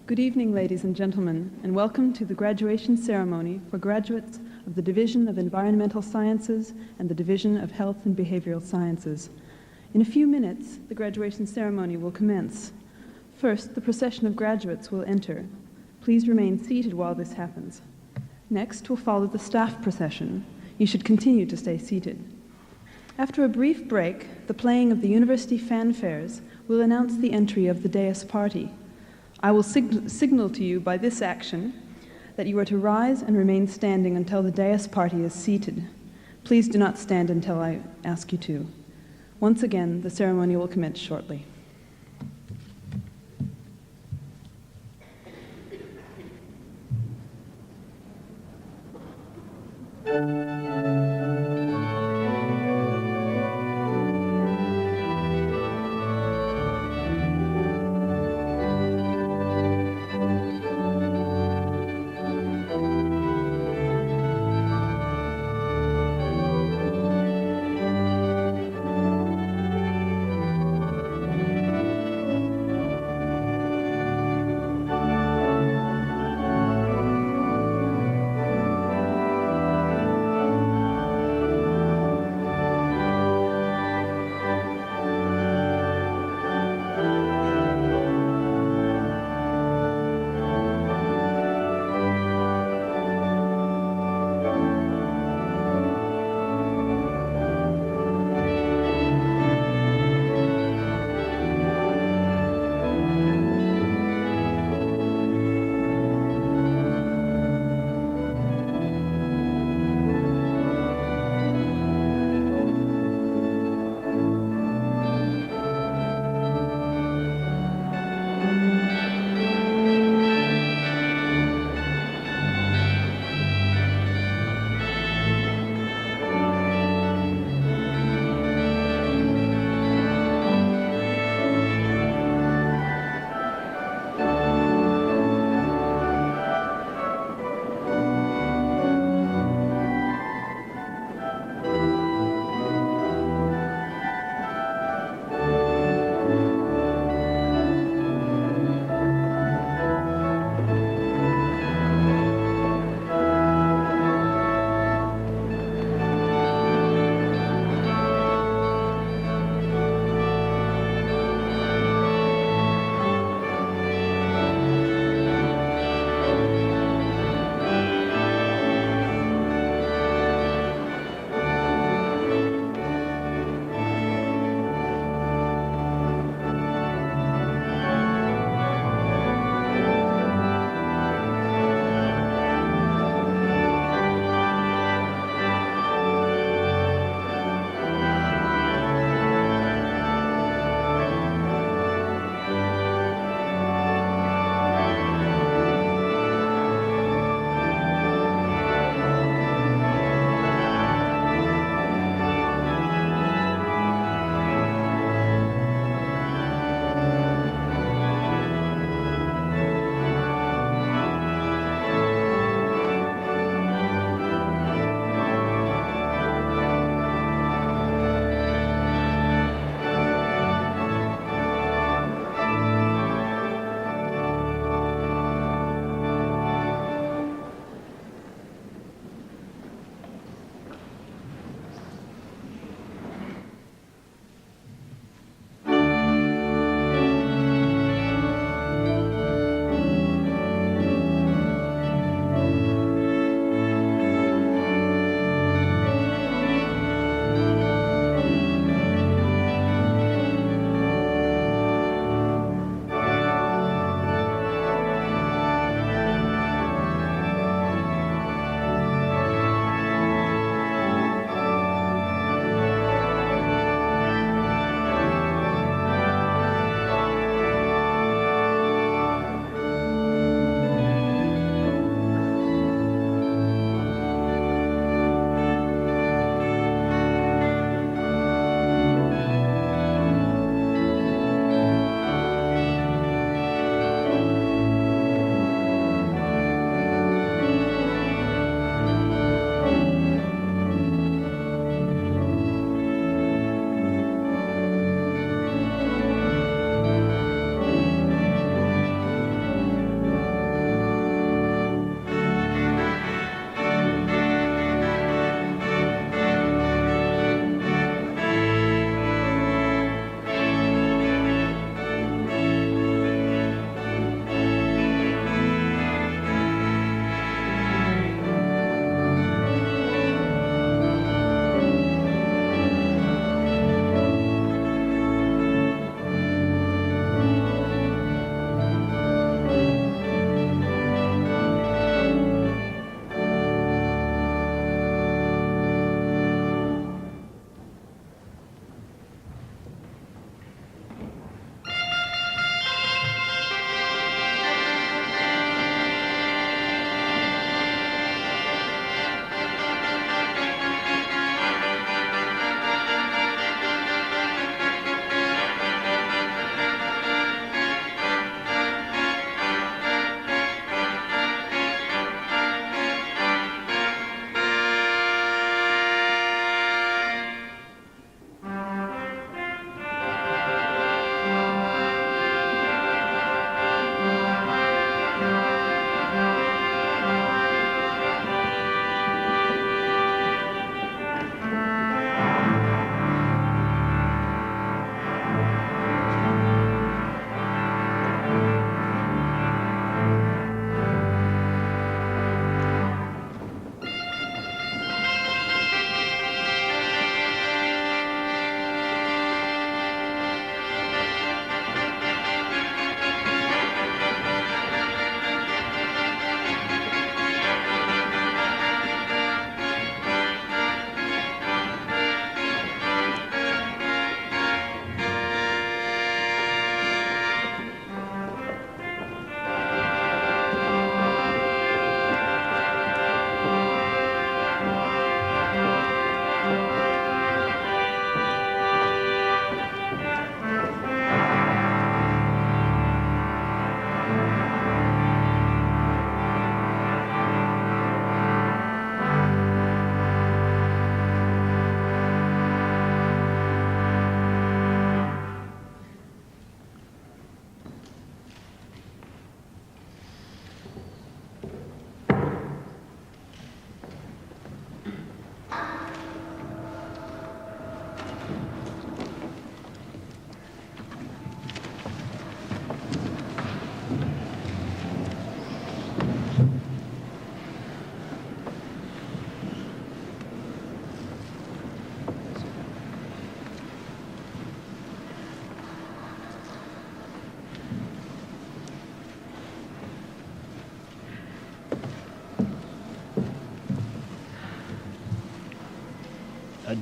Good evening, ladies and gentlemen, and welcome to the graduation ceremony for graduates of the Division of Environmental Sciences and the Division of Health and Behavioral Sciences. In a few minutes, the graduation ceremony will commence. First, the procession of graduates will enter. Please remain seated while this happens. Next will follow the staff procession. You should continue to stay seated. After a brief break, the playing of the university fanfares will announce the entry of the dais party. I will signal to you by this action that you are to rise and remain standing until the dais party is seated. Please do not stand until I ask you to. Once again, the ceremony will commence shortly.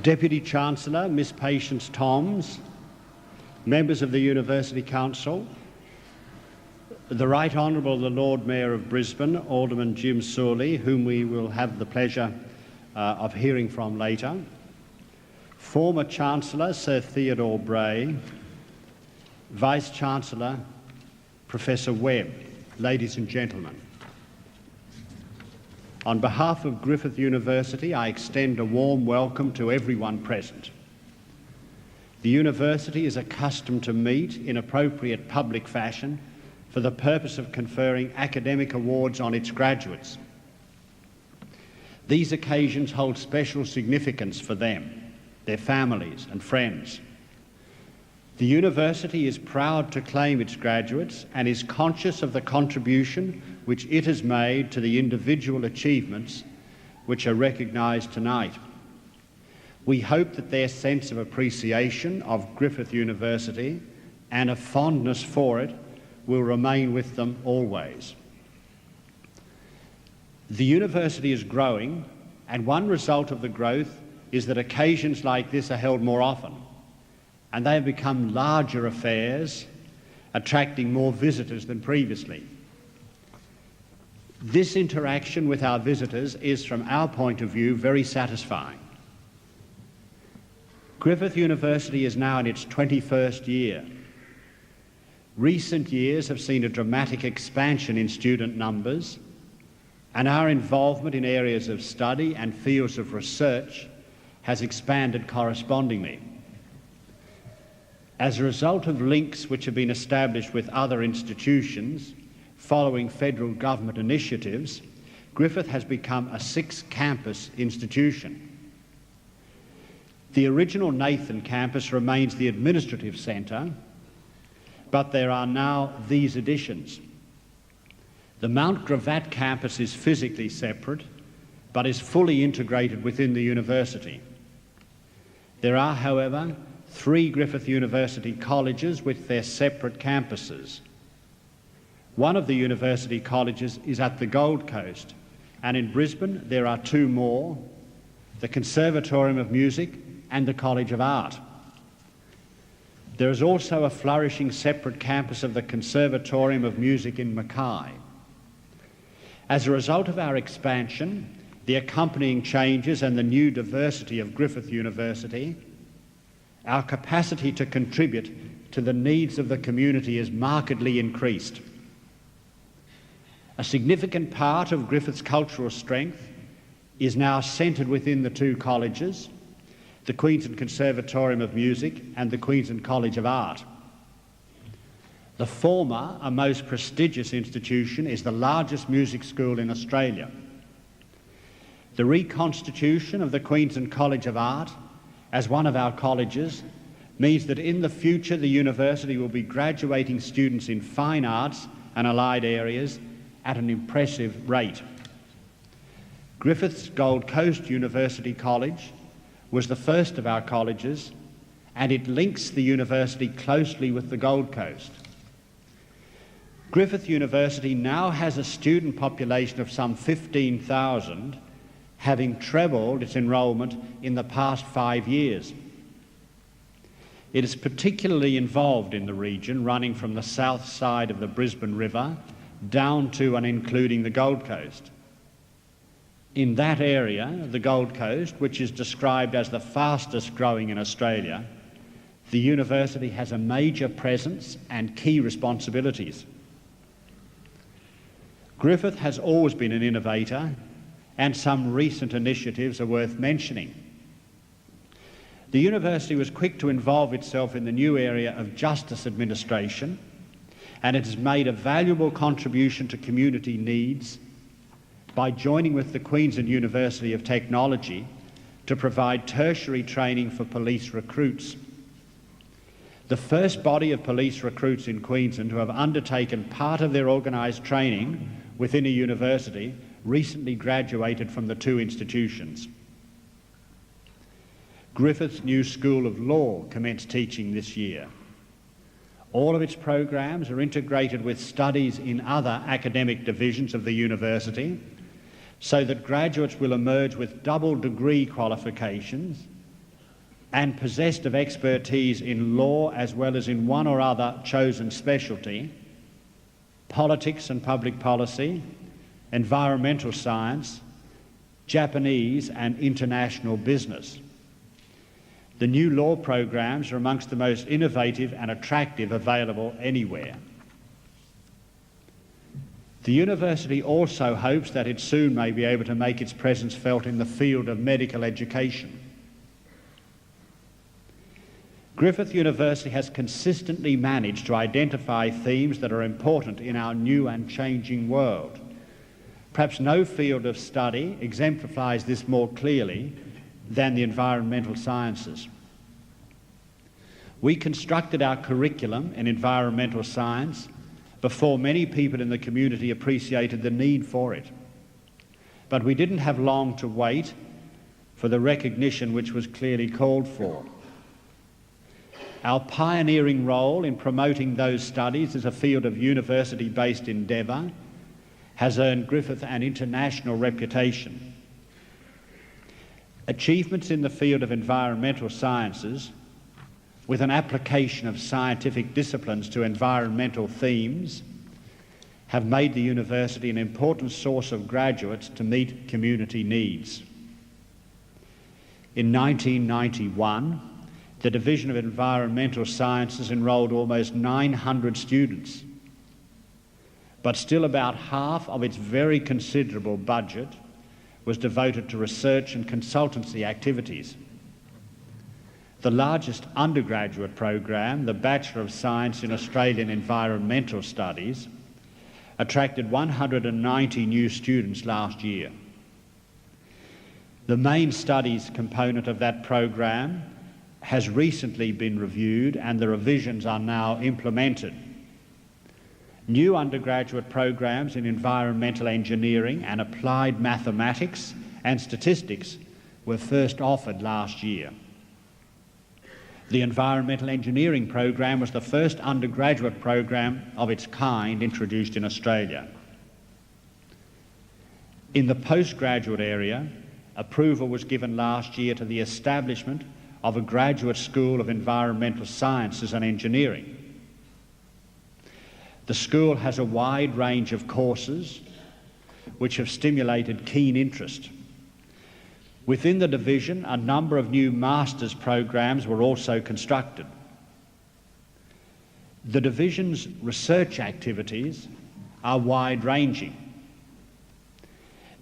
Deputy Chancellor, Miss Patience Toms, members of the University Council, the Right Honourable the Lord Mayor of Brisbane, Alderman Jim Sawley, whom we will have the pleasure of hearing from later, former Chancellor Sir Theodore Bray, Vice-Chancellor Professor Webb, ladies and gentlemen. On behalf of Griffith University, I extend a warm welcome to everyone present. The university is accustomed to meet in appropriate public fashion for the purpose of conferring academic awards on its graduates. These occasions hold special significance for them, their families and friends. The university is proud to claim its graduates and is conscious of the contribution which it has made to the individual achievements which are recognised tonight. We hope that their sense of appreciation of Griffith University and a fondness for it will remain with them always. The university is growing, and one result of the growth is that occasions like this are held more often, and they have become larger affairs, attracting more visitors than previously. This interaction with our visitors is, from our point of view, very satisfying. Griffith University is now in its 21st year. Recent years have seen a dramatic expansion in student numbers, and our involvement in areas of study and fields of research has expanded correspondingly. As a result of links which have been established with other institutions following federal government initiatives, Griffith has become a 6-campus institution. The original Nathan campus remains the administrative centre, but there are now these additions. The Mount Gravatt campus is physically separate, but is fully integrated within the university. There are, however, 3 Griffith University colleges with their separate campuses. One of the university colleges is at the Gold Coast, and in Brisbane there are 2 more, the Conservatorium of Music and the College of Art. There is also a flourishing separate campus of the Conservatorium of Music in Mackay. As a result of our expansion, the accompanying changes and the new diversity of Griffith University, our capacity to contribute to the needs of the community is markedly increased. A significant part of Griffith's cultural strength is now centred within the 2 colleges, the Queensland Conservatorium of Music and the Queensland College of Art. The former, a most prestigious institution, is the largest music school in Australia. The reconstitution of the Queensland College of Art as one of our colleges means that in the future the university will be graduating students in fine arts and allied areas at an impressive rate. Griffith's Gold Coast University College was the first of our colleges, and it links the university closely with the Gold Coast. Griffith University now has a student population of some 15,000, having trebled its enrolment in the past 5 years. It is particularly involved in the region running from the south side of the Brisbane River down to and including the Gold Coast. In that area, the Gold Coast, which is described as the fastest growing in Australia, the university has a major presence and key responsibilities. Griffith has always been an innovator, and some recent initiatives are worth mentioning. The university was quick to involve itself in the new area of justice administration, and it has made a valuable contribution to community needs by joining with the Queensland University of Technology to provide tertiary training for police recruits. The first body of police recruits in Queensland who have undertaken part of their organised training within a university recently graduated from the 2 institutions. Griffith's new School of Law commenced teaching this year. All of its programs are integrated with studies in other academic divisions of the university, so that graduates will emerge with double degree qualifications and possessed of expertise in law as well as in one or other chosen specialty, politics and public policy, environmental science, Japanese and international business. The new law programs are amongst the most innovative and attractive available anywhere. The university also hopes that it soon may be able to make its presence felt in the field of medical education. Griffith University has consistently managed to identify themes that are important in our new and changing world. Perhaps no field of study exemplifies this more clearly than the environmental sciences. We constructed our curriculum in environmental science before many people in the community appreciated the need for it. But we didn't have long to wait for the recognition which was clearly called for. Our pioneering role in promoting those studies as a field of university-based endeavour has earned Griffith an international reputation. Achievements in the field of environmental sciences, with an application of scientific disciplines to environmental themes, have made the university an important source of graduates to meet community needs. In 1991, the Division of Environmental Sciences enrolled almost 900 students, but still about half of its very considerable budget was devoted to research and consultancy activities. The largest undergraduate program, the Bachelor of Science in Australian Environmental Studies, attracted 190 new students last year. The main studies component of that program has recently been reviewed and the revisions are now implemented. New undergraduate programs in environmental engineering and applied mathematics and statistics were first offered last year. The environmental engineering program was the first undergraduate program of its kind introduced in Australia. In the postgraduate area, approval was given last year to the establishment of a graduate school of environmental sciences and engineering. The school has a wide range of courses which have stimulated keen interest. Within the division, a number of new master's programs were also constructed. The division's research activities are wide-ranging.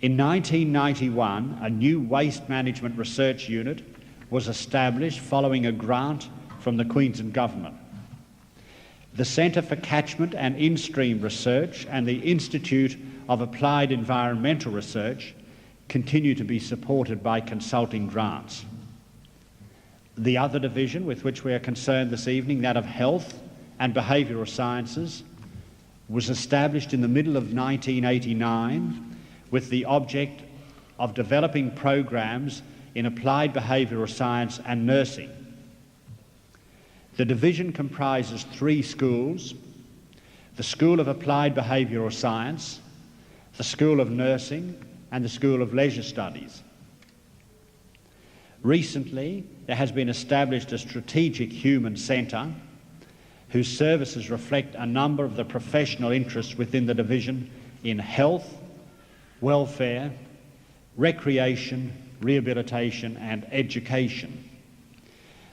In 1991, a new waste management research unit was established following a grant from the Queensland Government. The Centre for Catchment and In-Stream Research and the Institute of Applied Environmental Research continue to be supported by consulting grants. The other division with which we are concerned this evening, that of Health and Behavioural Sciences, was established in the middle of 1989 with the object of developing programs in applied behavioural science and nursing. The division comprises 3 schools: the School of Applied Behavioural Science, the School of Nursing, and the School of Leisure Studies. Recently, there has been established a strategic human centre whose services reflect a number of the professional interests within the division in health, welfare, recreation, rehabilitation and education.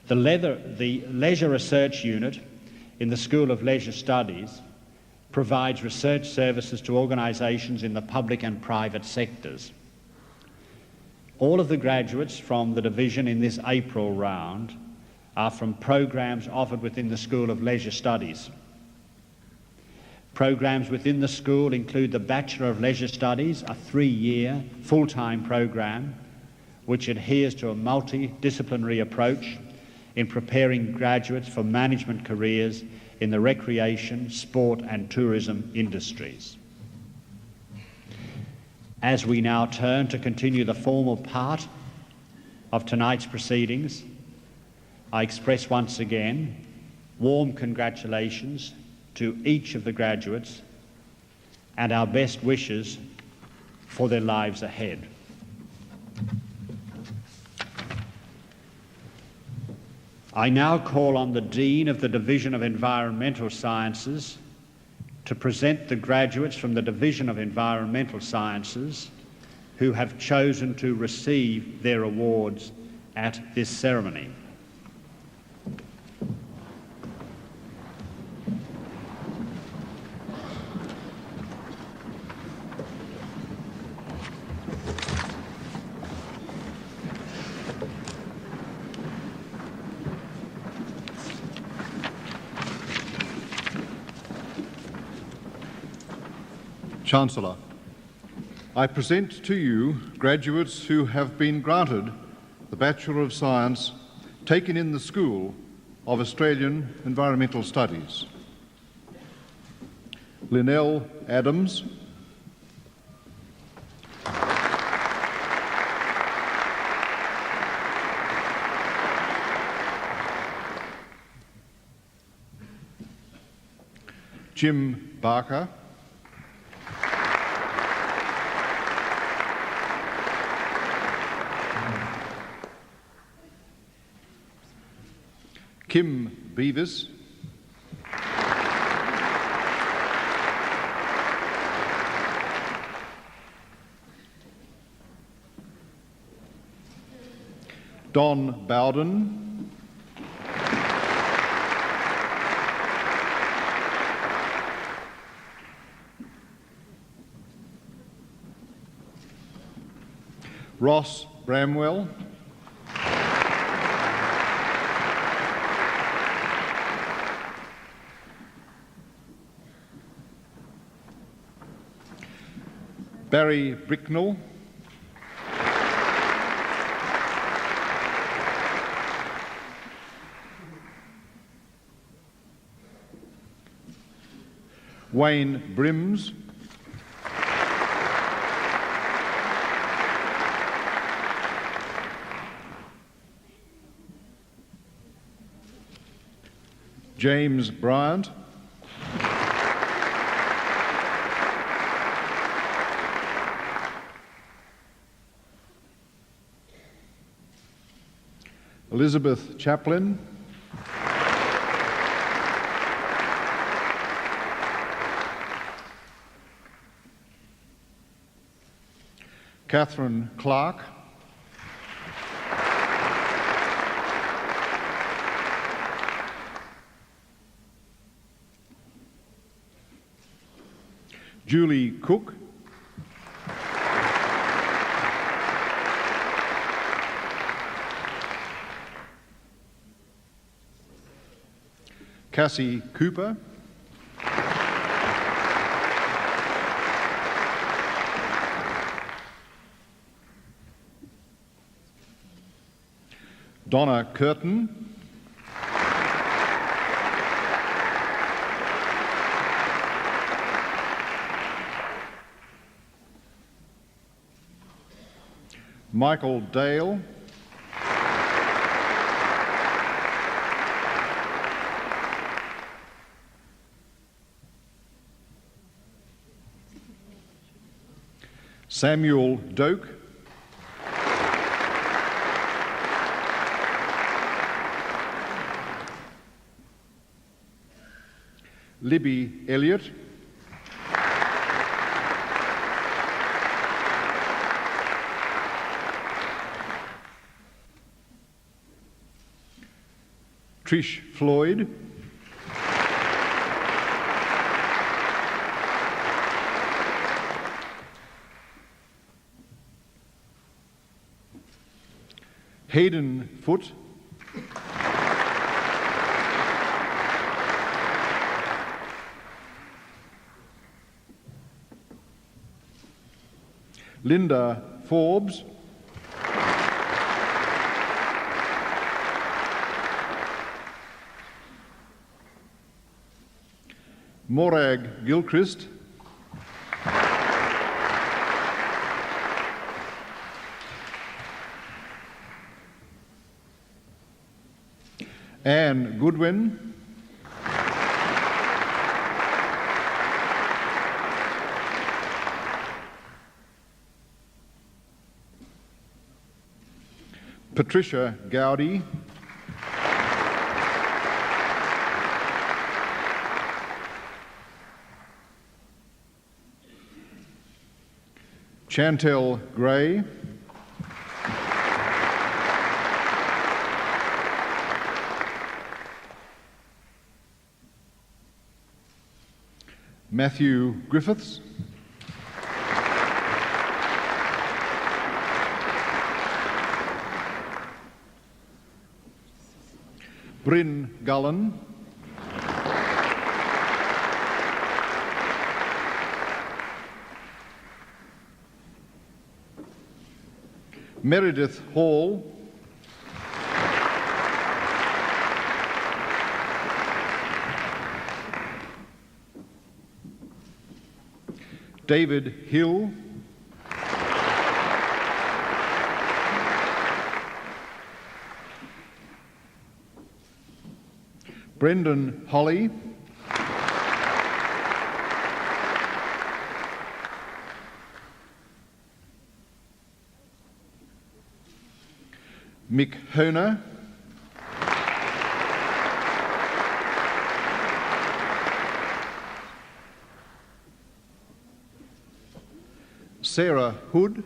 The Leisure Research Unit in the School of Leisure Studies provides research services to organisations in the public and private sectors. All of the graduates from the division in this April round are from programs offered within the School of Leisure Studies. Programs within the school include the Bachelor of Leisure Studies, a 3-year full-time program which adheres to a multidisciplinary approach in preparing graduates for management careers in the recreation, sport and tourism industries. As we now turn to continue the formal part of tonight's proceedings, I express once again warm congratulations to each of the graduates and our best wishes for their lives ahead. I now call on the Dean of the Division of Environmental Sciences to present the graduates from the Division of Environmental Sciences who have chosen to receive their awards at this ceremony. Chancellor, I present to you graduates who have been granted the Bachelor of Science taken in the School of Australian Environmental Studies. Linnell Adams, Jim Barker, Kim Beavis, Don Bowden, Ross Bramwell, Barry Bricknell, Wayne Brims, James Bryant, Elizabeth Chaplin, Catherine Clark, Julie Cook, Cassie Cooper, Donna Curtin, Michael Dale, Samuel Doak, Libby Elliott, Trish Floyd, Hayden Foote, Linda Forbes, Morag Gilchrist, Anne Goodwin, Patricia Gowdy, Chantel Gray, Matthew Griffiths, Bryn Gullen, Meredith Hall, David Hill, Brendan Holly, Mick Honer, Sarah Hood,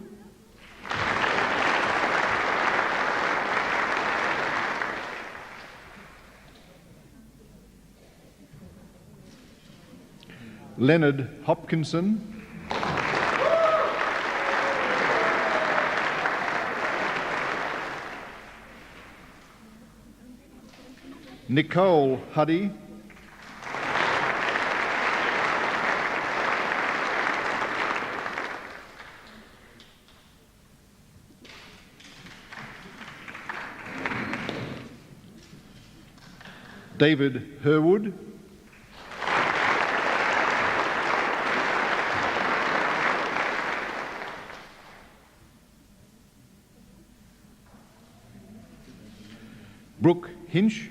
Leonard Hopkinson, Nicole Huddy, David Herwood, Brooke Hinch,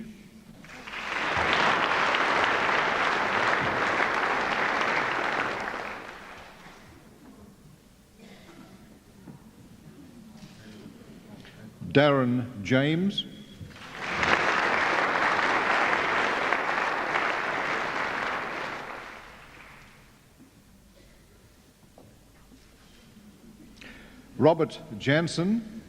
Darren James, Robert Jansen,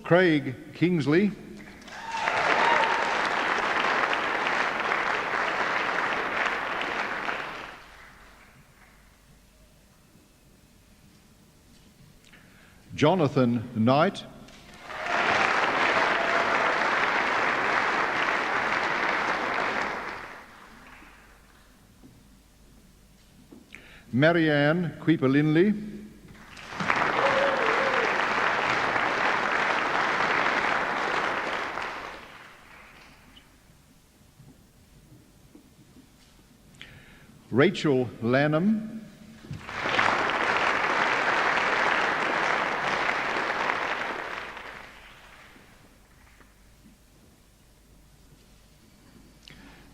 Craig Kingsley, Jonathan Knight, Marianne Kuiper-Linley, Rachel Lanham,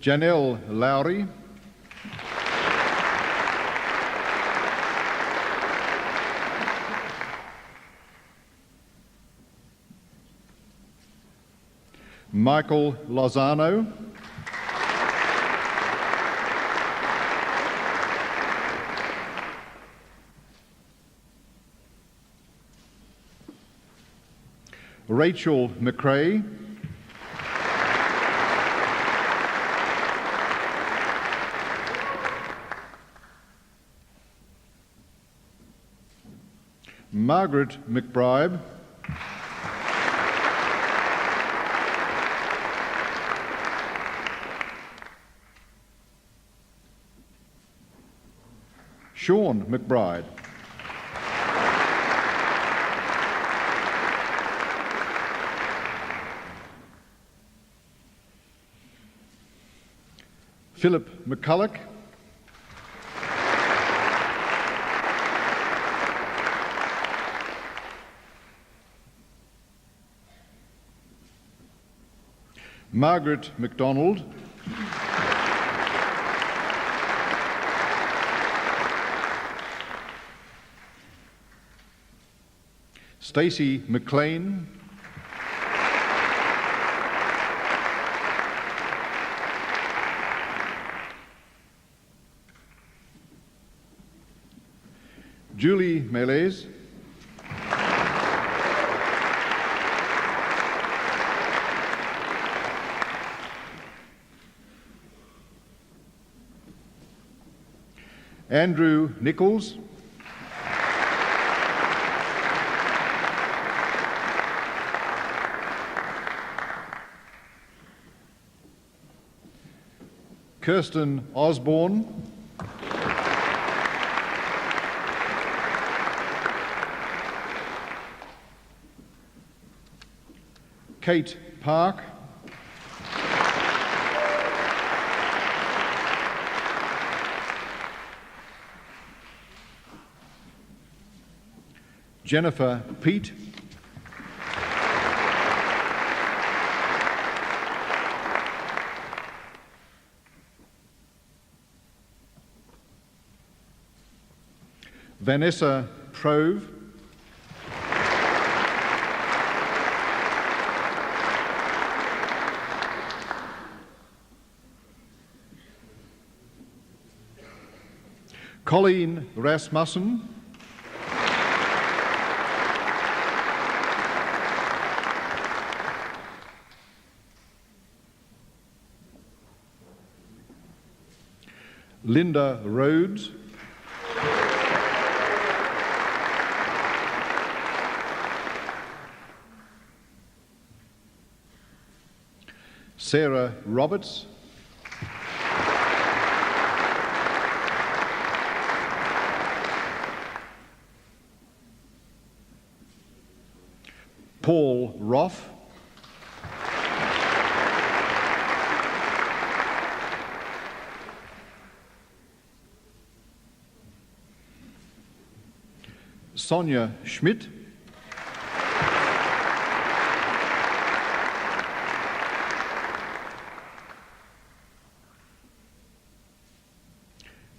Janelle Lowry, Michael Lozano, Rachel McRae, Margaret McBride, Sean McBride, Philip McCulloch, Margaret McDonald, Stacey McLean, Julie Mélez, Andrew Nichols, Kirsten Osborne, Kate Park, Jennifer Peat, Vanessa Prove, Colleen Rasmussen, Linda Rhodes, Sarah Roberts, Paul Roth, Sonia Schmidt,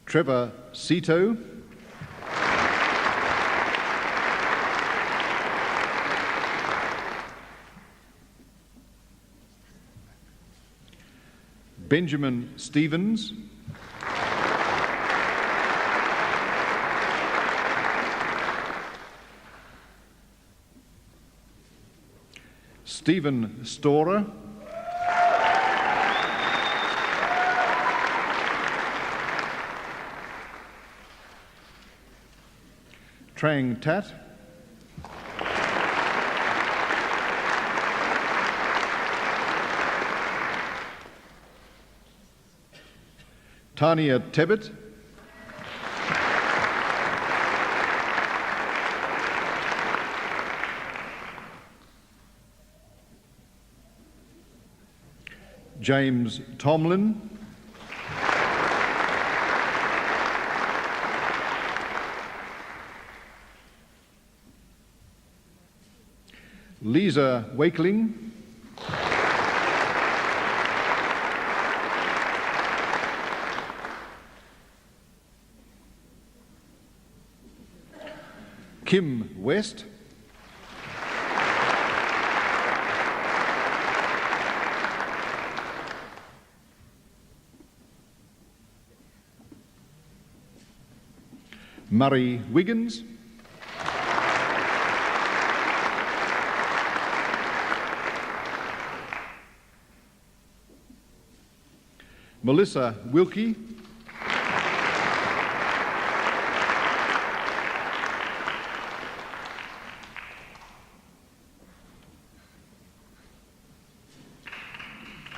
Trevor Cito, Benjamin Stevens, Stephen Storer, Trang Tat, Tania Tebbit, James Tomlin, Lisa Wakeling, Kim West, Murray Wiggins, Melissa Wilkie,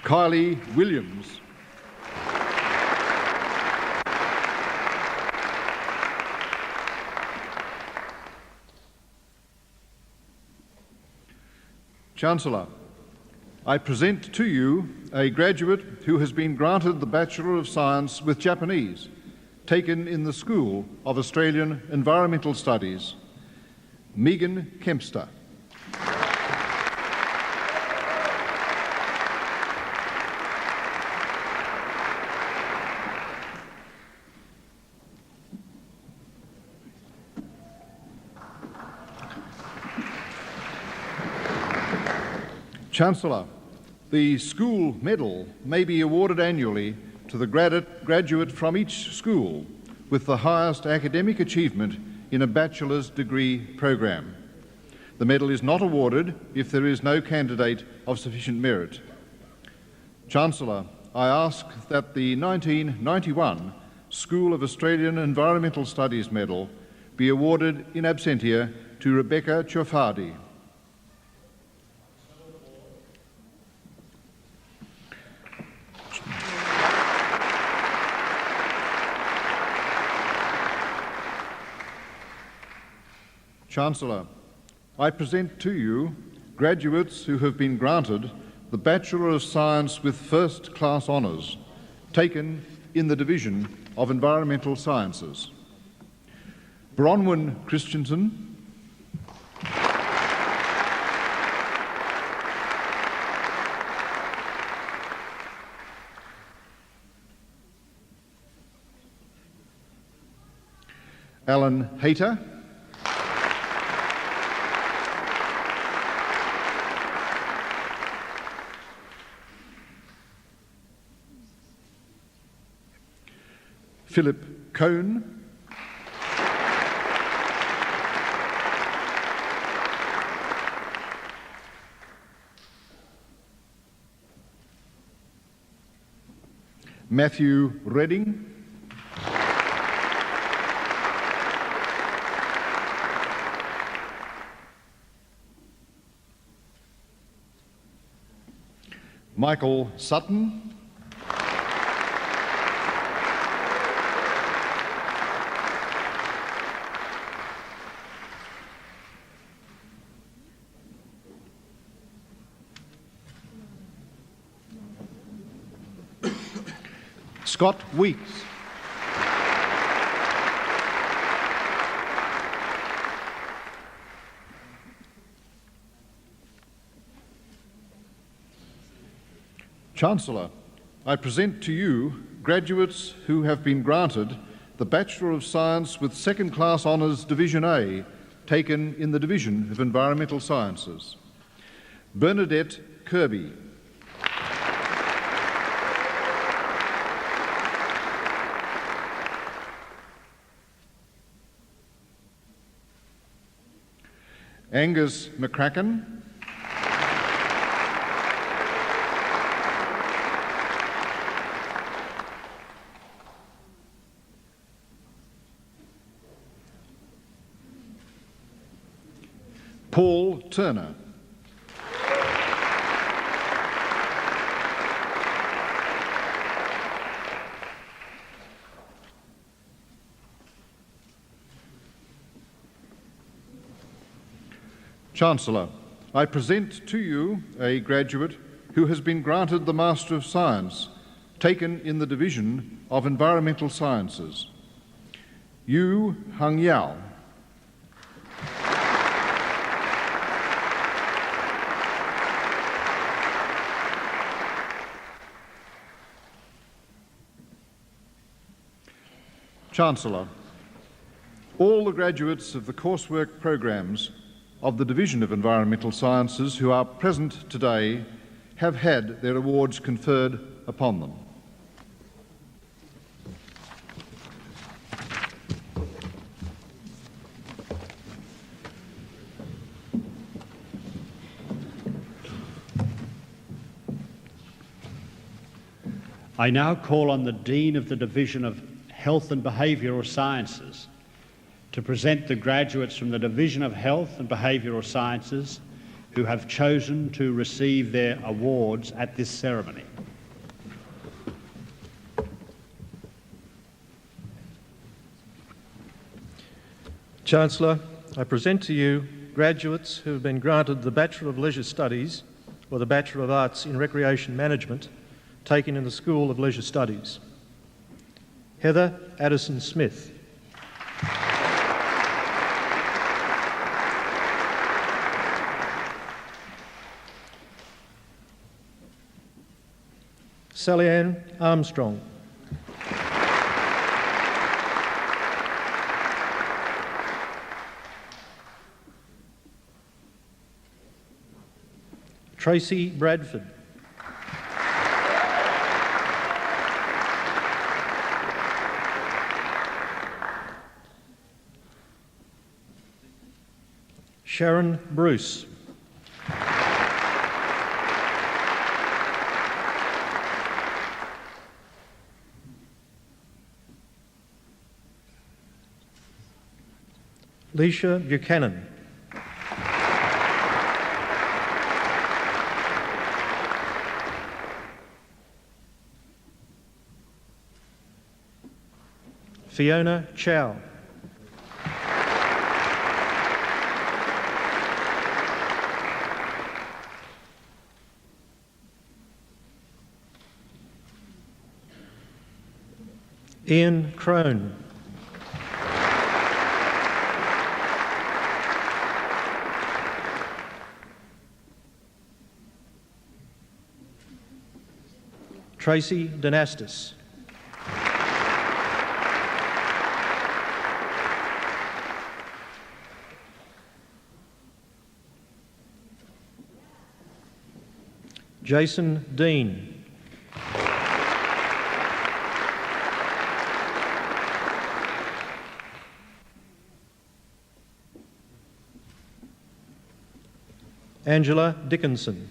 Kylie Williams, Chancellor, I present to you a graduate who has been granted the Bachelor of Science with Japanese, taken in the School of Australian Environmental Studies, Megan Kempster. Chancellor, the school medal may be awarded annually to the graduate from each school with the highest academic achievement in a bachelor's degree program. The medal is not awarded if there is no candidate of sufficient merit. Chancellor, I ask that the 1991 School of Australian Environmental Studies Medal be awarded in absentia to Rebecca Cioffardi. Chancellor, I present to you graduates who have been granted the Bachelor of Science with first-class honours, taken in the Division of Environmental Sciences. Bronwyn Christensen, Alan Hayter, Philip Cohn, Matthew Redding, Michael Sutton, Scott Weeks, Chancellor, I present to you graduates who have been granted the Bachelor of Science with second-class honours Division A, taken in the Division of Environmental Sciences. Bernadette Kirby, Angus McCracken, Paul Turner, Chancellor, I present to you a graduate who has been granted the Master of Science, taken in the Division of Environmental Sciences. Yu Hung Yao. Chancellor, all the graduates of the coursework programs of the Division of Environmental Sciences who are present today have had their awards conferred upon them. I now call on the Dean of the Division of Health and Behavioural Sciences to present the graduates from the Division of Health and Behavioural Sciences who have chosen to receive their awards at this ceremony. Chancellor, I present to you graduates who have been granted the Bachelor of Leisure Studies or the Bachelor of Arts in Recreation Management, taken in the School of Leisure Studies. Heather Addison Smith. Sally Ann Armstrong. Tracy Bradford. Sharon Bruce. Leisha Buchanan. Fiona Chow. Ian Crone. Tracy Dynastis. Jason Dean. Angela Dickinson.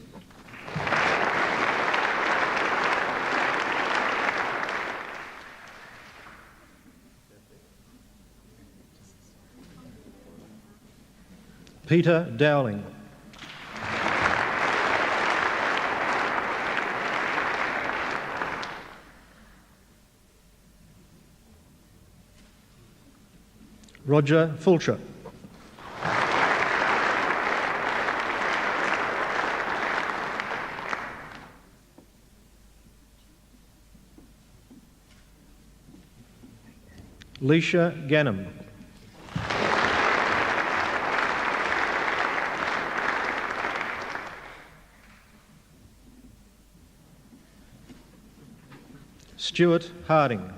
Peter Dowling. Roger Fulcher. Leisha Gannam. Stuart Harding.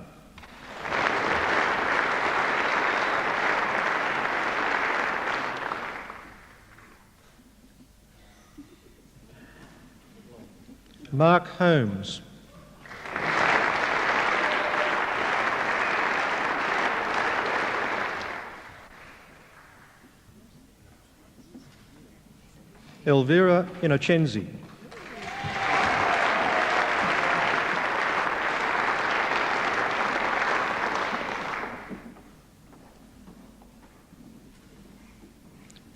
Mark Holmes. Elvira Innocenzi.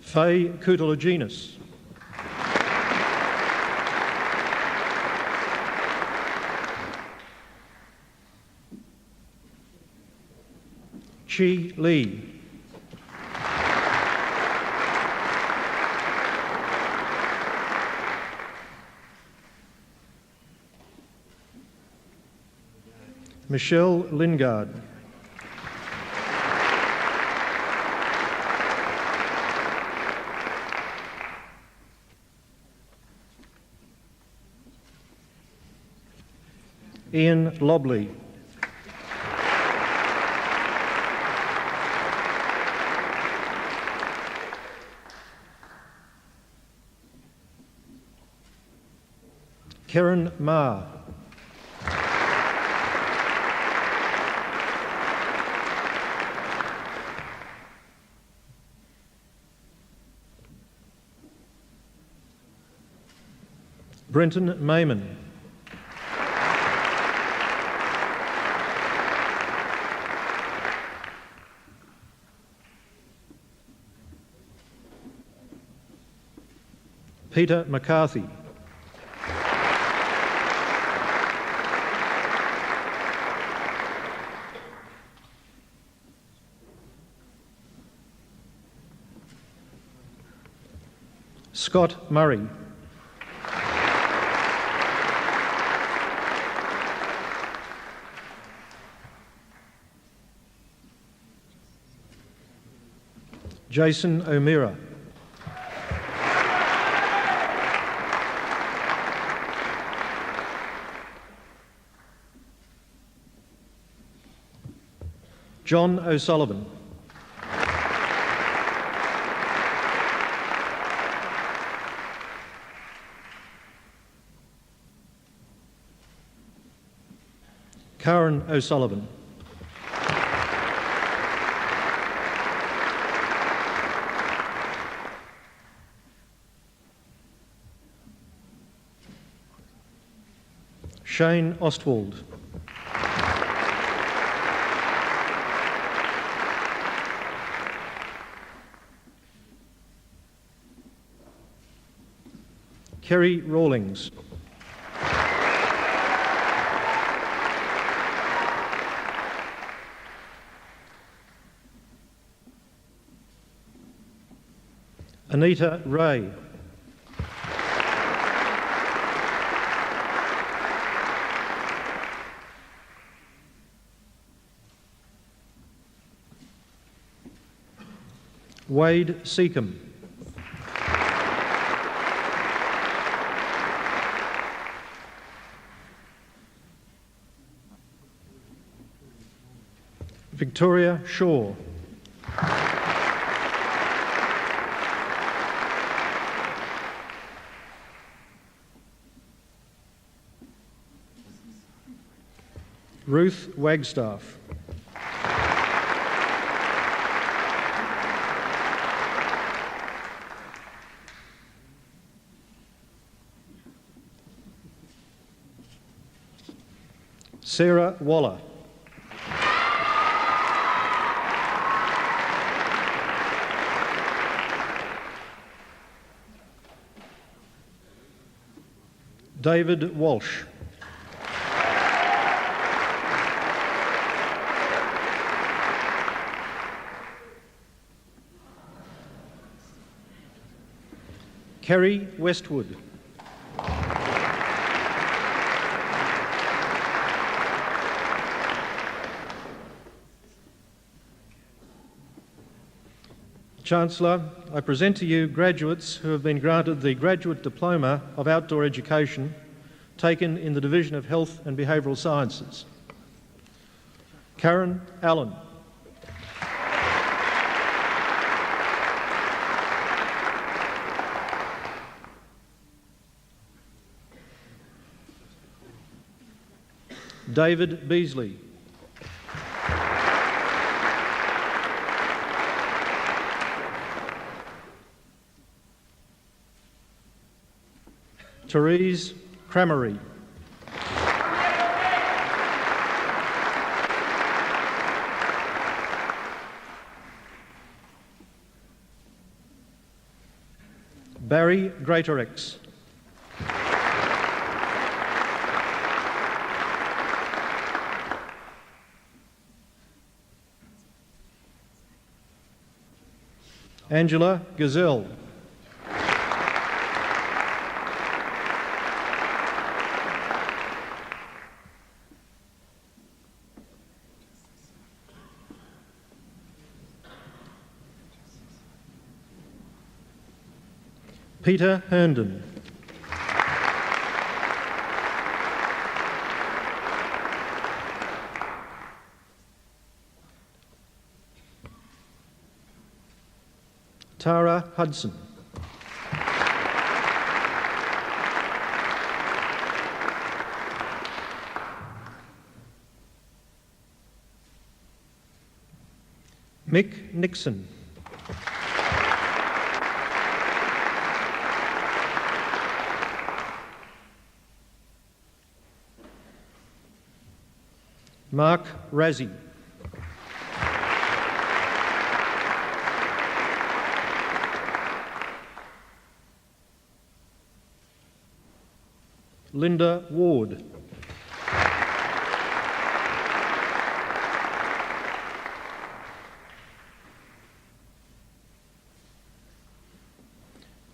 Faye Koutaloginis. Chi Lee. Michelle Lingard. Ian Lobley. Karen Ma. Brenton Mayman. Peter McCarthy. Scott Murray. Jason O'Meara. John O'Sullivan. Karen O'Sullivan. Shane Ostwald. Kerry Rawlings. Anita Ray. Wade Seacombe. Victoria Shaw. Ruth Wagstaff. Sarah Waller. David Walsh. Kerry Westwood. Chancellor, I present to you graduates who have been granted the Graduate Diploma of Outdoor Education taken in the Division of Health and Behavioural Sciences. Karen Allen. David Beasley. Therese Cramery. Barry Greatorex. Angela Gazelle. Peter Herndon. Tara Hudson. Mick Nixon. Mark Razzie. Linda Ward.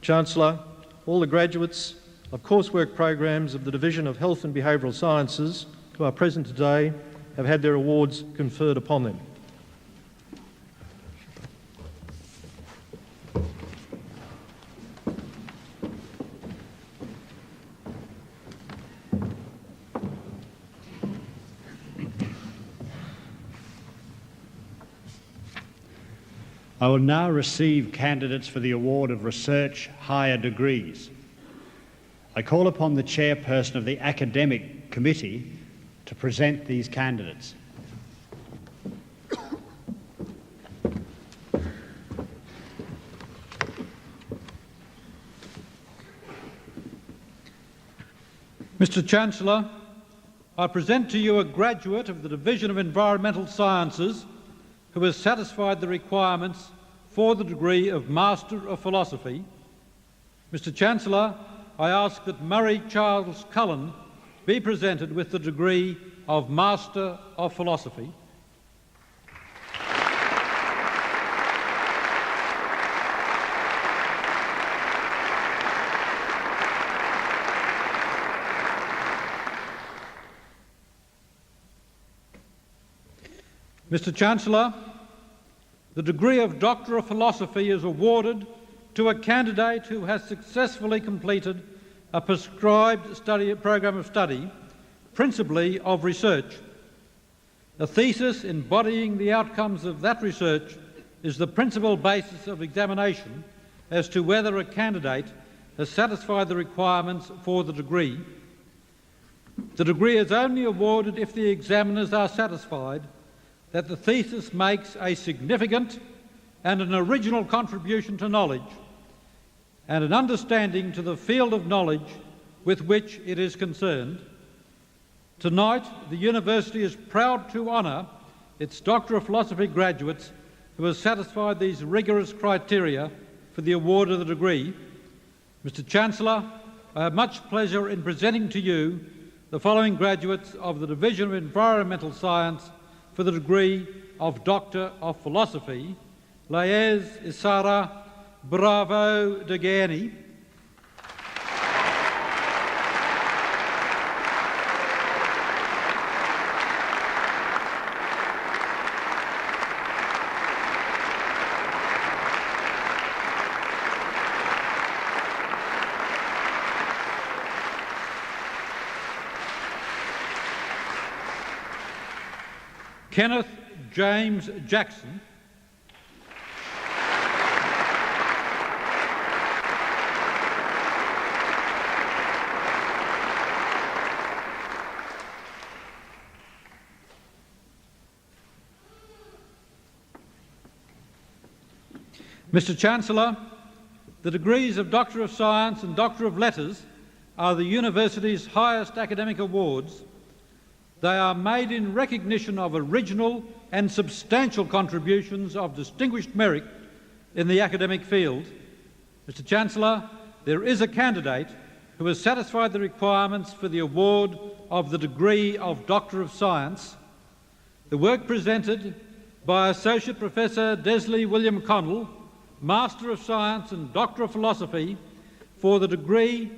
Chancellor, all the graduates of coursework programs of the Division of Health and Behavioural Sciences who are present today have had their awards conferred upon them. I will now receive candidates for the award of research higher degrees. I call upon the chairperson of the academic committee to present these candidates. Mr. Chancellor, I present to you a graduate of the Division of Environmental Sciences who has satisfied the requirements for the degree of Master of Philosophy. Mr. Chancellor, I ask that Murray Charles Cullen be presented with the degree of Master of Philosophy. Mr. Chancellor, the degree of Doctor of Philosophy is awarded to a candidate who has successfully completed a prescribed program of study, principally of research. A thesis embodying the outcomes of that research is the principal basis of examination as to whether a candidate has satisfied the requirements for the degree. The degree is only awarded if the examiners are satisfied that the thesis makes a significant and an original contribution to knowledge and an understanding to the field of knowledge with which it is concerned. Tonight, the University is proud to honour its Doctor of Philosophy graduates who have satisfied these rigorous criteria for the award of the degree. Mr. Chancellor, I have much pleasure in presenting to you the following graduates of the Division of Environmental Science for the degree of Doctor of Philosophy: Laez Isara Bravo Degani, Kenneth James Jackson, Mr. Chancellor, the degrees of Doctor of Science and Doctor of Letters are the University's highest academic awards. They are made in recognition of original and substantial contributions of distinguished merit in the academic field. Mr. Chancellor, there is a candidate who has satisfied the requirements for the award of the degree of Doctor of Science. The work presented by Associate Professor Desley William Connell, Master of Science and Doctor of Philosophy, for the degree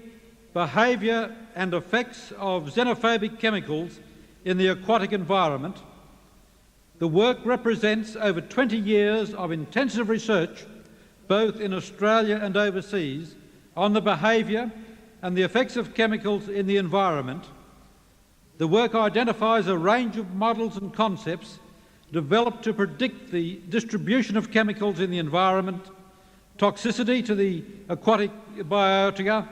Behaviour and Effects of Xenophobic Chemicals in the Aquatic Environment. The work represents over 20 years of intensive research, both in Australia and overseas, on the behaviour and the effects of chemicals in the environment. The work identifies a range of models and concepts developed to predict the distribution of chemicals in the environment, toxicity to the aquatic biota,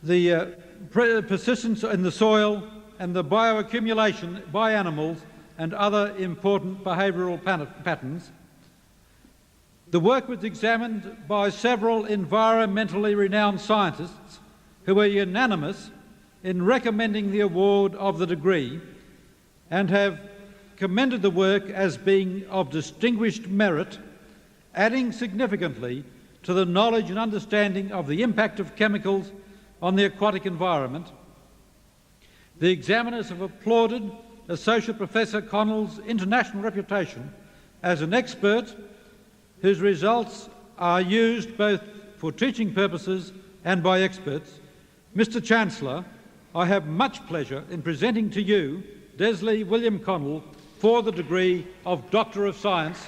the persistence in the soil, and the bioaccumulation by animals and other important behavioural patterns. The work was examined by several environmentally renowned scientists who were unanimous in recommending the award of the degree and have commended the work as being of distinguished merit, adding significantly to the knowledge and understanding of the impact of chemicals on the aquatic environment. The examiners have applauded Associate Professor Connell's international reputation as an expert whose results are used both for teaching purposes and by experts. Mr. Chancellor, I have much pleasure in presenting to you Desley William Connell for the degree of Doctor of Science.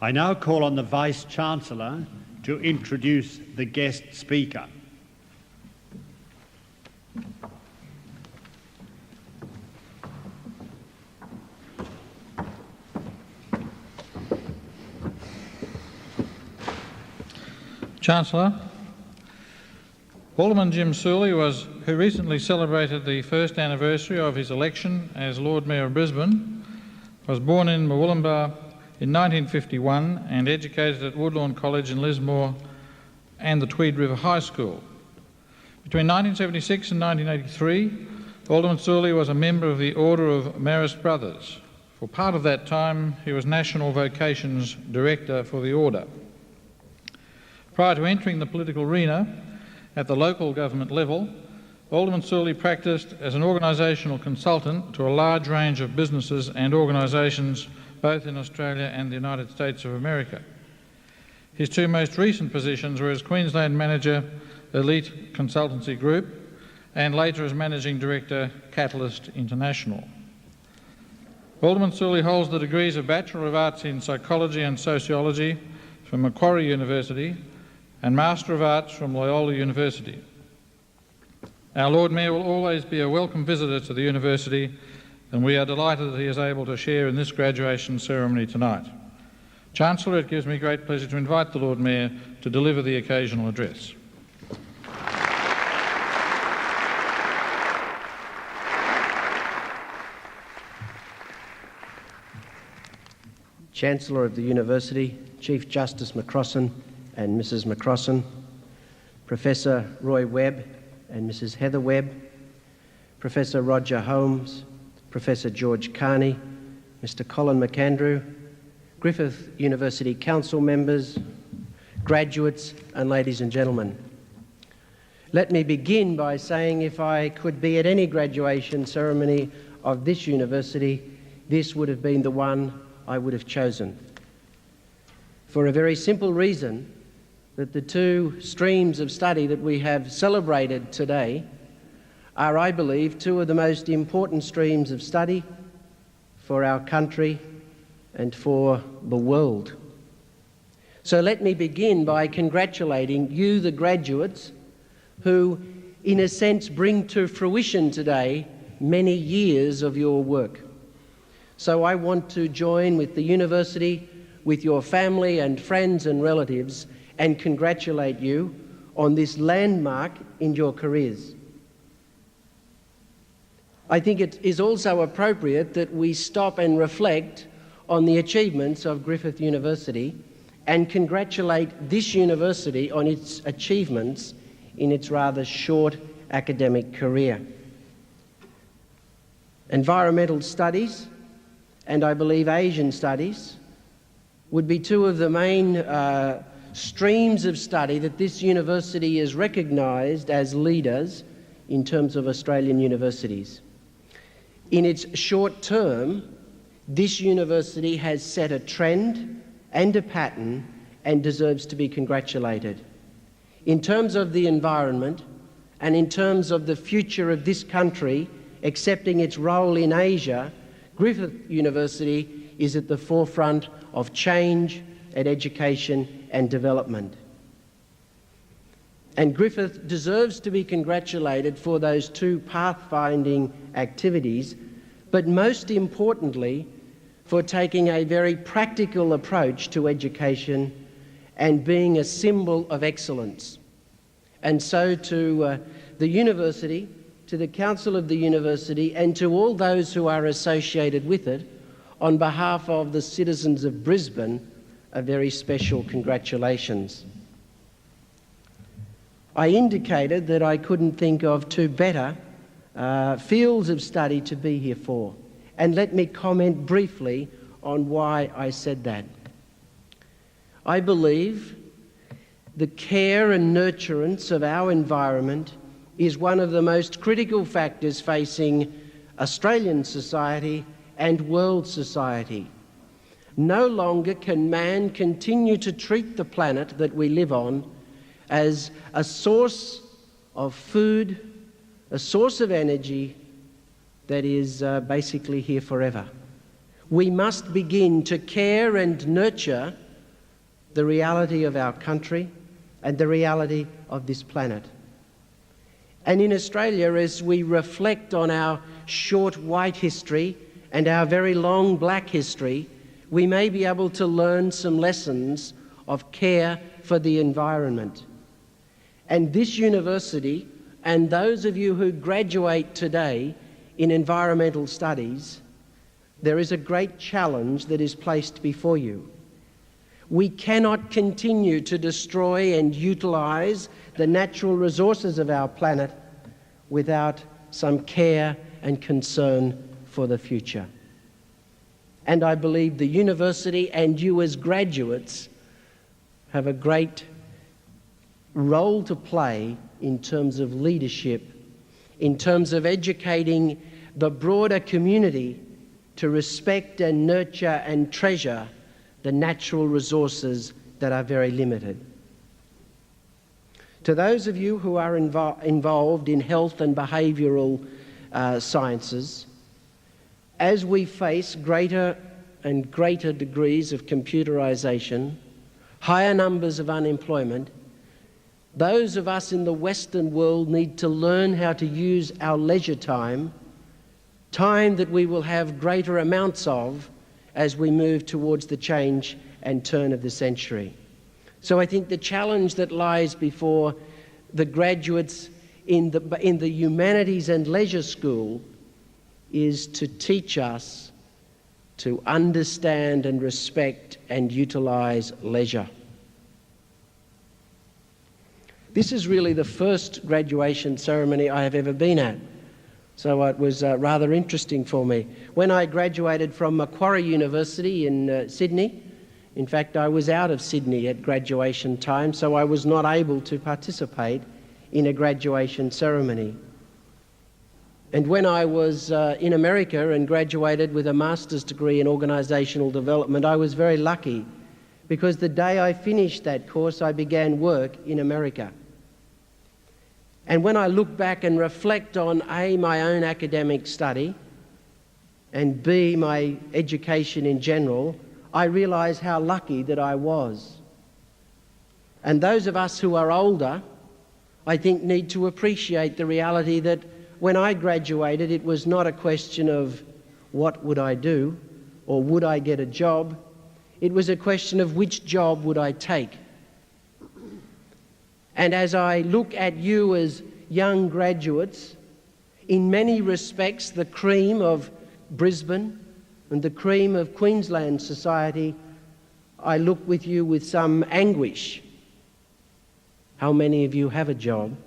I now call on the Vice-Chancellor to introduce the guest speaker. Chancellor, Alderman Jim Sooley, who recently celebrated the first anniversary of his election as Lord Mayor of Brisbane, was born in Murwillumbah in 1951 and educated at Woodlawn College in Lismore and the Tweed River High School. Between 1976 and 1983, Alderman Sooley was a member of the Order of Marist Brothers. For part of that time, he was National Vocations Director for the Order. Prior to entering the political arena at the local government level, Alderman Sooley practiced as an organisational consultant to a large range of businesses and organisations both in Australia and the United States of America. His two most recent positions were as Queensland Manager, Elite Consultancy Group, and later as Managing Director, Catalyst International. Alderman Sooley holds the degrees of Bachelor of Arts in Psychology and Sociology from Macquarie University and Master of Arts from Loyola University. Our Lord Mayor will always be a welcome visitor to the university, and we are delighted that he is able to share in this graduation ceremony tonight. Chancellor, it gives me great pleasure to invite the Lord Mayor to deliver the occasional address. Chancellor of the University, Chief Justice McCrossan and Mrs McCrossan, Professor Roy Webb and Mrs Heather Webb, Professor Roger Holmes, Professor George Carney, Mr Colin McAndrew, Griffith University Council members, graduates and ladies and gentlemen. Let me begin by saying if I could be at any graduation ceremony of this university, this would have been the one I would have chosen. For a very simple reason, that the two streams of study that we have celebrated today are, I believe, two of the most important streams of study for our country and for the world. So let me begin by congratulating you, the graduates, who, in a sense, bring to fruition today many years of your work. So I want to join with the university, with your family and friends and relatives, and congratulate you on this landmark in your careers. I think it is also appropriate that we stop and reflect on the achievements of Griffith University and congratulate this university on its achievements in its rather short academic career. Environmental studies, and I believe Asian studies, would be two of the main streams of study that this university is recognised as leaders in terms of Australian universities. In its short term, this university has set a trend and a pattern and deserves to be congratulated. In terms of the environment and in terms of the future of this country accepting its role in Asia, Griffith University is at the forefront of change and education and development. And Griffith deserves to be congratulated for those two pathfinding activities, but most importantly, for taking a very practical approach to education and being a symbol of excellence. And so to the university, to the Council of the University, and to all those who are associated with it, on behalf of the citizens of Brisbane, a very special congratulations. I indicated that I couldn't think of two better fields of study to be here for, and let me comment briefly on why I said that. I believe the care and nurturance of our environment is one of the most critical factors facing Australian society and world society. No longer can man continue to treat the planet that we live on as a source of food, a source of energy that is basically here forever. We must begin to care and nurture the reality of our country and the reality of this planet. And in Australia, as we reflect on our short white history and our very long black history, we may be able to learn some lessons of care for the environment. And this university, and those of you who graduate today in environmental studies, there is a great challenge that is placed before you. We cannot continue to destroy and utilise the natural resources of our planet without some care and concern for the future. And I believe the university and you as graduates have a great role to play in terms of leadership, in terms of educating the broader community to respect and nurture and treasure the natural resources that are very limited. To those of you who are involved in health and behavioural sciences, as we face greater and greater degrees of computerisation, higher numbers of unemployment, those of us in the Western world need to learn how to use our leisure time that we will have greater amounts of as we move towards the change and turn of the century. So I think the challenge that lies before the graduates in the Humanities and Leisure School is to teach us to understand and respect and utilise leisure. This is really the first graduation ceremony I have ever been at, so it was rather interesting for me. When I graduated from Macquarie University in Sydney, in fact I was out of Sydney at graduation time, so I was not able to participate in a graduation ceremony. And when I was in America and graduated with a master's degree in organisational development, I was very lucky because the day I finished that course I began work in America. And when I look back and reflect on A, my own academic study, and B, my education in general, I realise how lucky that I was. And those of us who are older, I think, need to appreciate the reality that when I graduated, it was not a question of what would I do or would I get a job. It was a question of which job would I take. And as I look at you as young graduates, in many respects the cream of Brisbane and the cream of Queensland society, I look with you with some anguish. How many of you have a job?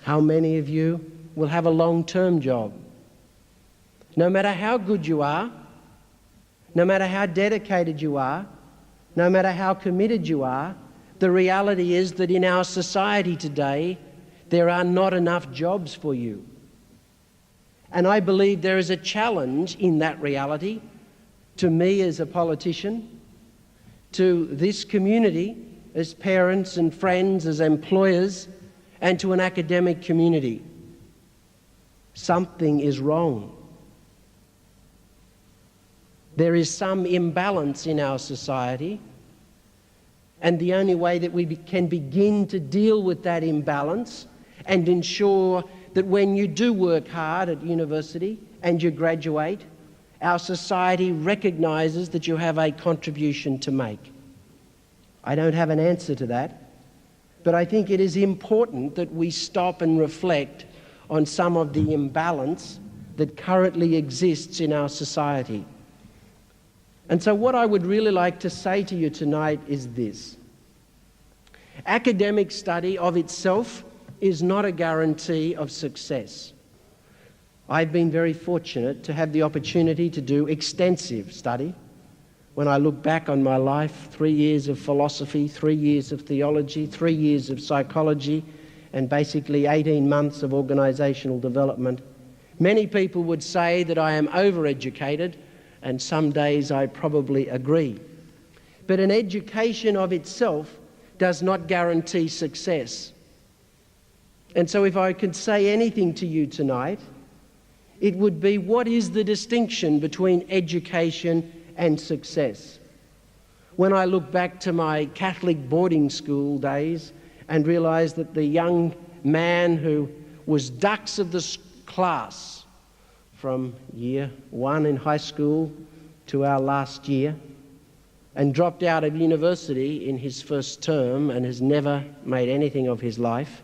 How many of you will have a long-term job? No matter how good you are, no matter how dedicated you are, no matter how committed you are, the reality is that in our society today, there are not enough jobs for you. And I believe there is a challenge in that reality to me as a politician, to this community as parents and friends, as employers, and to an academic community. Something is wrong. There is some imbalance in our society, and the only way that we can begin to deal with that imbalance and ensure that when you do work hard at university and you graduate, our society recognises that you have a contribution to make. I don't have an answer to that, but I think it is important that we stop and reflect on some of the imbalance that currently exists in our society. And so what I would really like to say to you tonight is this. Academic study of itself is not a guarantee of success. I've been very fortunate to have the opportunity to do extensive study. When I look back on my life, 3 years of philosophy, 3 years of theology, 3 years of psychology, and basically 18 months of organisational development, many people would say that I am overeducated, and some days I probably agree. But an education of itself does not guarantee success. And so if I could say anything to you tonight, it would be, what is the distinction between education and success? When I look back to my Catholic boarding school days and realise that the young man who was dux of the class from year 1 in high school to our last year, and dropped out of university in his first term and has never made anything of his life.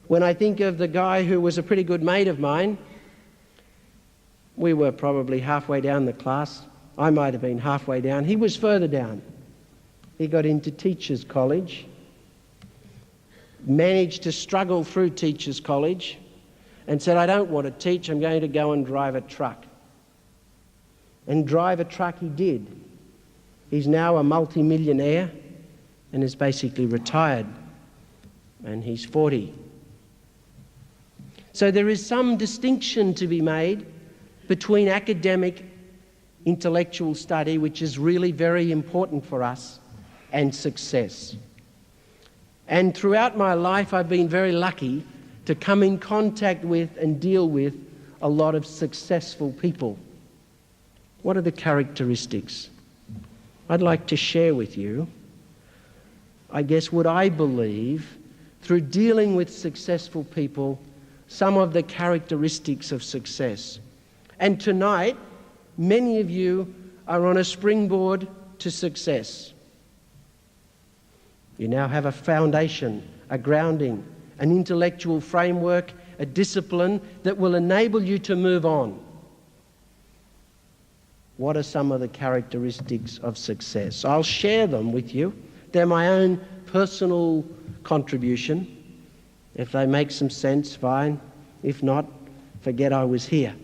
When I think of the guy who was a pretty good mate of mine, we were probably halfway down the class. I might have been halfway down. He was further down. He got into teachers' college, managed to struggle through teachers' college, and said, I don't want to teach, I'm going to go and drive a truck. And drive a truck he did. He's now a multi-millionaire and is basically retired, and he's 40. So there is some distinction to be made between academic intellectual study, which is really very important for us, and success. And throughout my life, I've been very lucky to come in contact with and deal with a lot of successful people. What are the characteristics? I'd like to share with you, I guess, what I believe through dealing with successful people, some of the characteristics of success. And tonight, many of you are on a springboard to success. You now have a foundation, a grounding, an intellectual framework, a discipline that will enable you to move on. What are some of the characteristics of success? I'll share them with you. They're my own personal contribution. If they make some sense, fine. If not, forget I was here.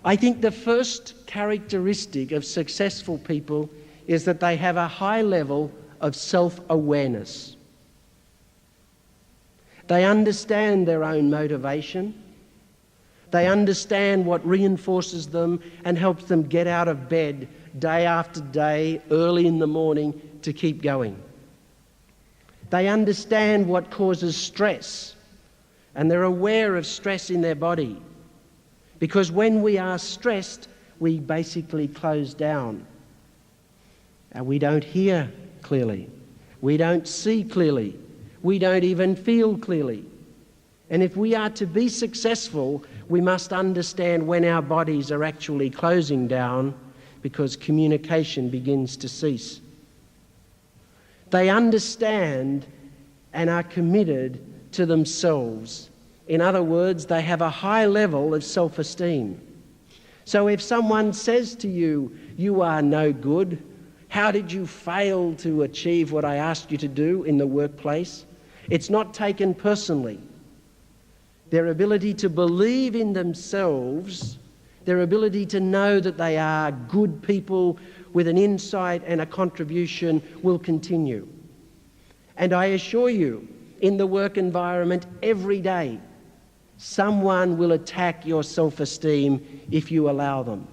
I think the first characteristic of successful people is that they have a high level of self-awareness. They understand their own motivation. They understand what reinforces them and helps them get out of bed day after day, early in the morning, to keep going. They understand what causes stress, and they're aware of stress in their body. Because when we are stressed, we basically close down. And we don't hear clearly. We don't see clearly. We don't even feel clearly. And if we are to be successful, we must understand when our bodies are actually closing down, because communication begins to cease. They understand and are committed to themselves. In other words, they have a high level of self-esteem. So if someone says to you, you are no good, how did you fail to achieve what I asked you to do in the workplace? It's not taken personally. Their ability to believe in themselves, their ability to know that they are good people with an insight and a contribution will continue. And I assure you, in the work environment every day, someone will attack your self-esteem if you allow them.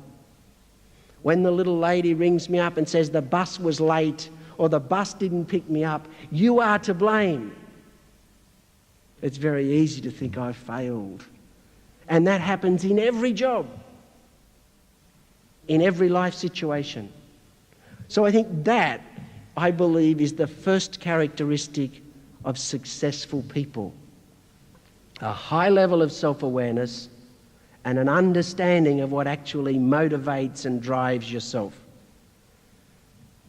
When the little lady rings me up and says the bus was late or the bus didn't pick me up, you are to blame. It's very easy to think I failed. And that happens in every job, in every life situation. So I think that, I believe, is the first characteristic of successful people. A high level of self-awareness and an understanding of what actually motivates and drives yourself.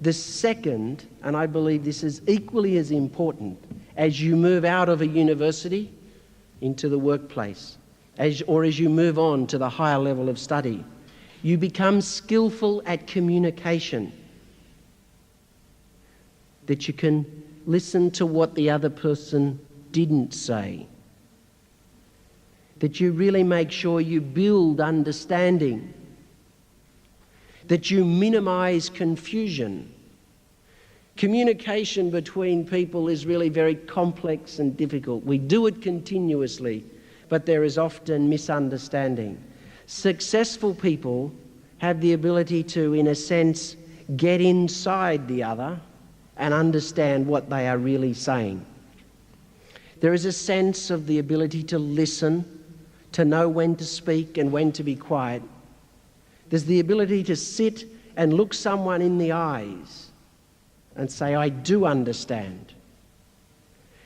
The second, and I believe this is equally as important, as you move out of a university into the workplace, as you move on to the higher level of study, you become skillful at communication. That you can listen to what the other person didn't say. That you really make sure you build understanding. That you minimize confusion. Communication between people is really very complex and difficult. We do it continuously, but there is often misunderstanding. Successful people have the ability to, in a sense, get inside the other and understand what they are really saying. There is a sense of the ability to listen, to know when to speak and when to be quiet. There's the ability to sit and look someone in the eyes and say, I do understand.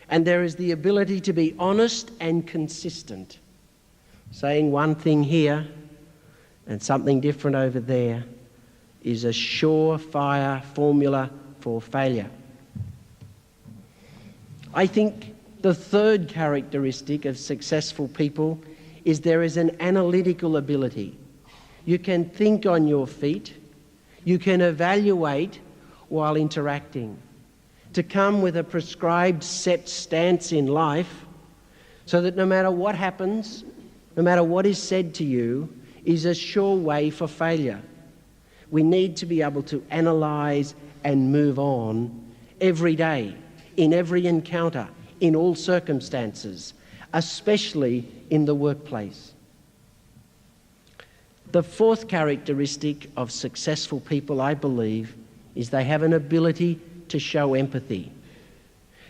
And there is the ability to be honest and consistent, saying one thing here and something different over there, is a surefire formula for failure. I think the third characteristic of successful people is there is an analytical ability. You can think on your feet, you can evaluate while interacting, to come with a prescribed set stance in life so that no matter what happens, no matter what is said to you, is a sure way for failure. We need to be able to analyse and move on every day, in every encounter, in all circumstances, especially in the workplace. The fourth characteristic of successful people, I believe, is they have an ability to show empathy.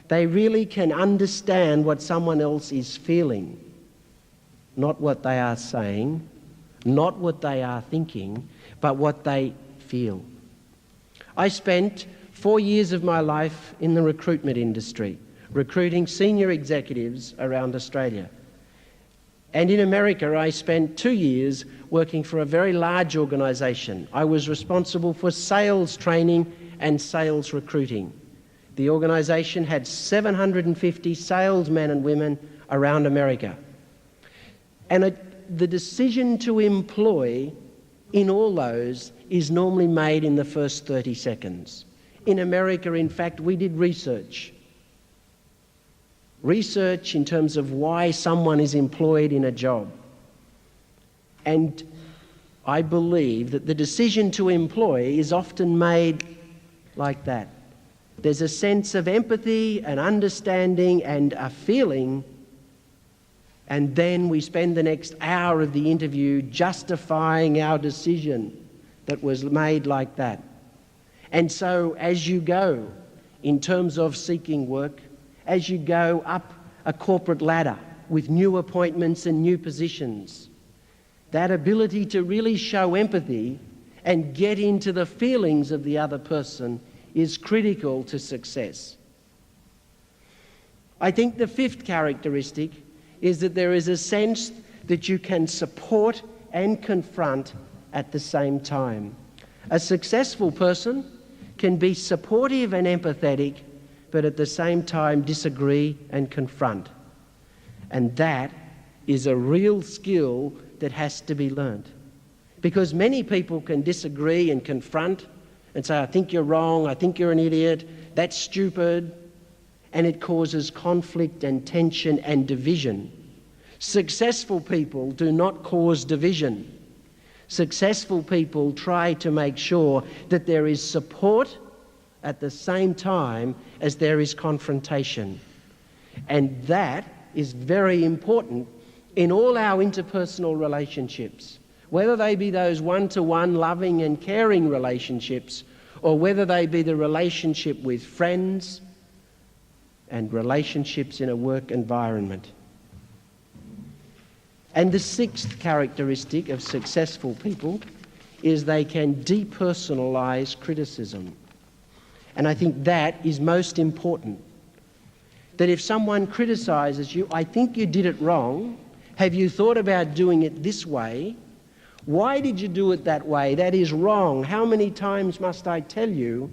They really can understand what someone else is feeling, not what they are saying, not what they are thinking, but what they feel. I spent 4 years of my life in the recruitment industry, recruiting senior executives around Australia. And in America, I spent 2 years working for a very large organisation. I was responsible for sales training and sales recruiting. The organisation had 750 salesmen and women around America. And the decision to employ in all those is normally made in the first 30 seconds. In America, in fact, we did research. Research in terms of why someone is employed in a job. And I believe that the decision to employ is often made like that. There's a sense of empathy and understanding and a feeling, and then we spend the next hour of the interview justifying our decision that was made like that. And so as you go in terms of seeking work, as you go up a corporate ladder with new appointments and new positions, that ability to really show empathy and get into the feelings of the other person is critical to success. I think the fifth characteristic is that there is a sense that you can support and confront at the same time. A successful person can be supportive and empathetic, but at the same time disagree and confront. And that is a real skill that has to be learnt. Because many people can disagree and confront and say, I think you're wrong, I think you're an idiot, that's stupid, and it causes conflict and tension and division. Successful people do not cause division. Successful people try to make sure that there is support at the same time as there is confrontation. And that is very important in all our interpersonal relationships, whether they be those one-to-one loving and caring relationships, or whether they be the relationship with friends and relationships in a work environment. And the sixth characteristic of successful people is they can depersonalize criticism. And I think that is most important. That if someone criticizes you, I think you did it wrong, have you thought about doing it this way? Why did you do it that way? That is wrong. How many times must I tell you?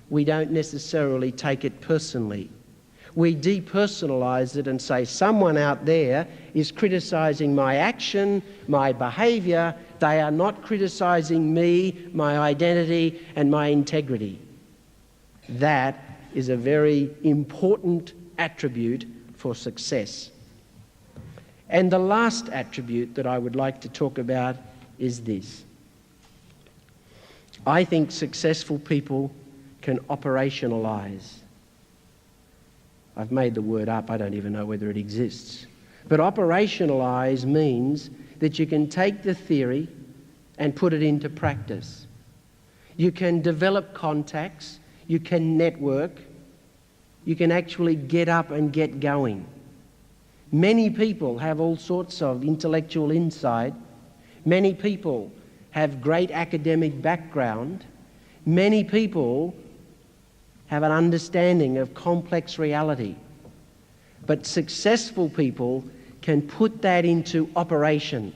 We don't necessarily take it personally. We depersonalize it and say, someone out there is criticizing my action, my behavior. They are not criticizing me, my identity, and my integrity. That is a very important attribute for success. And the last attribute that I would like to talk about is this. I think successful people can operationalize. I've made the word up, I don't even know whether it exists. But operationalize means that you can take the theory and put it into practice. You can develop contacts, you can network, you can actually get up and get going. Many people have all sorts of intellectual insight. Many people have great academic background. Many people have an understanding of complex reality. But successful people can put that into operation.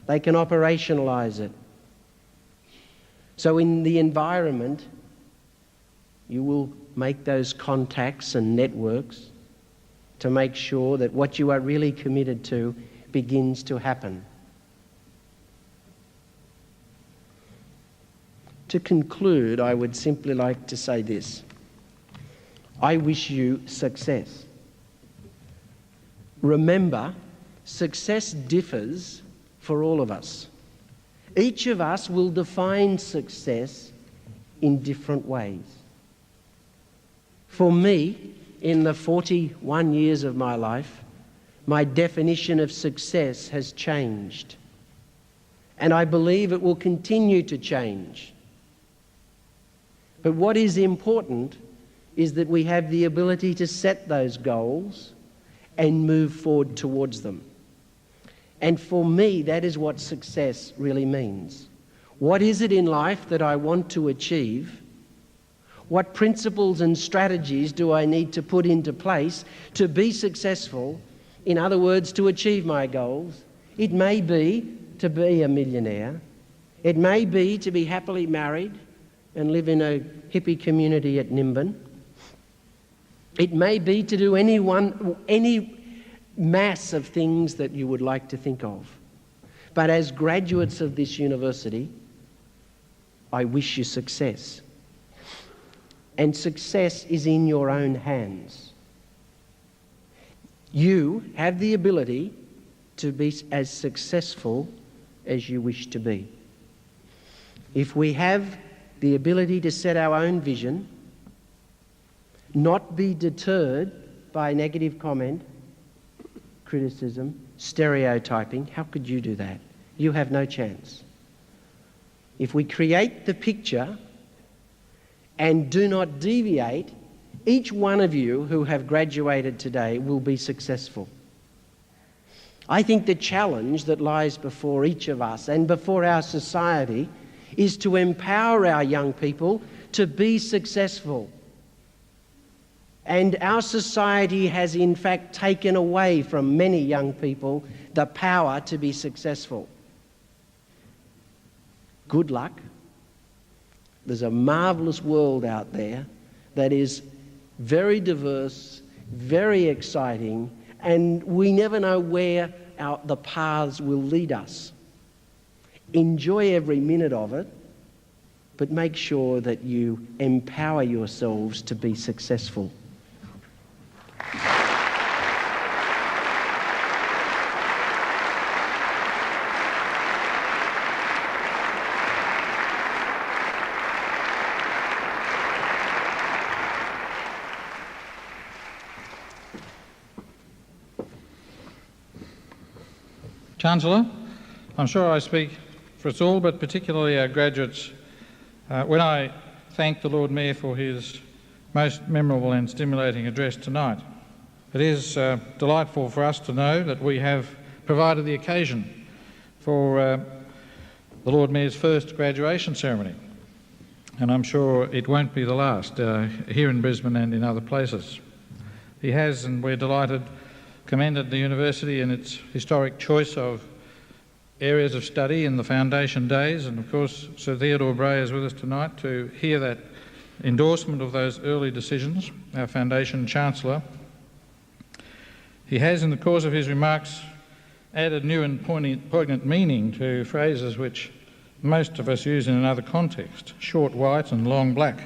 They can operationalize it. So in the environment, you will make those contacts and networks to make sure that what you are really committed to begins to happen. To conclude, I would simply like to say this. I wish you success. Remember, success differs for all of us. Each of us will define success in different ways. For me, in the 41 years of my life, my definition of success has changed. And I believe it will continue to change. But what is important is that we have the ability to set those goals and move forward towards them. And for me, that is what success really means. What is it in life that I want to achieve? What principles and strategies do I need to put into place to be successful? In other words, to achieve my goals. It may be to be a millionaire. It may be to be happily married and live in a hippie community at Nimbin. It may be to do any mass of things that you would like to think of. But as graduates of this university, I wish you success. And success is in your own hands. You have the ability to be as successful as you wish to be. If we have the ability to set our own vision, not be deterred by negative comment, criticism, stereotyping, how could you do that? You have no chance. If we create the picture and do not deviate, each one of you who have graduated today will be successful. I think the challenge that lies before each of us and before our society is to empower our young people to be successful. And our society has in fact taken away from many young people the power to be successful. Good luck. There's a marvellous world out there that is very diverse, very exciting, and we never know where the paths will lead us. Enjoy every minute of it, but make sure that you empower yourselves to be successful. Chancellor, I'm sure I speak for us all, but particularly our graduates, when I thank the Lord Mayor for his most memorable and stimulating address tonight. It is delightful for us to know that we have provided the occasion for the Lord Mayor's first graduation ceremony, and I'm sure it won't be the last here in Brisbane and in other places. He has, and we're delighted, commended the university in its historic choice of areas of study in the foundation days, and of course Sir Theodore Bray is with us tonight to hear that endorsement of those early decisions, our foundation chancellor. He has, in the course of his remarks, added new and poignant meaning to phrases which most of us use in another context, short white and long black,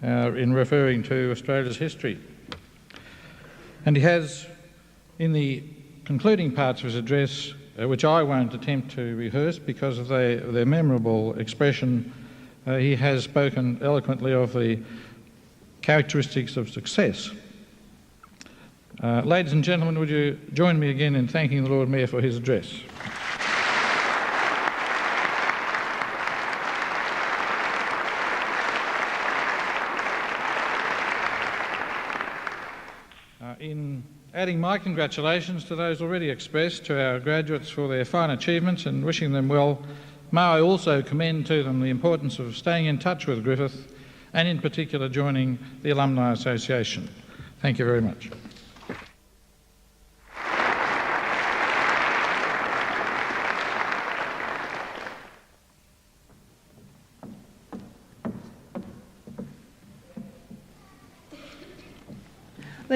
in referring to Australia's history. And he has, in the concluding parts of his address, which I won't attempt to rehearse because of their memorable expression, he has spoken eloquently of the characteristics of success. Ladies and gentlemen, would you join me again in thanking the Lord Mayor for his address? In adding my congratulations to those already expressed to our graduates for their fine achievements and wishing them well, may I also commend to them the importance of staying in touch with Griffith and in particular joining the Alumni Association. Thank you very much.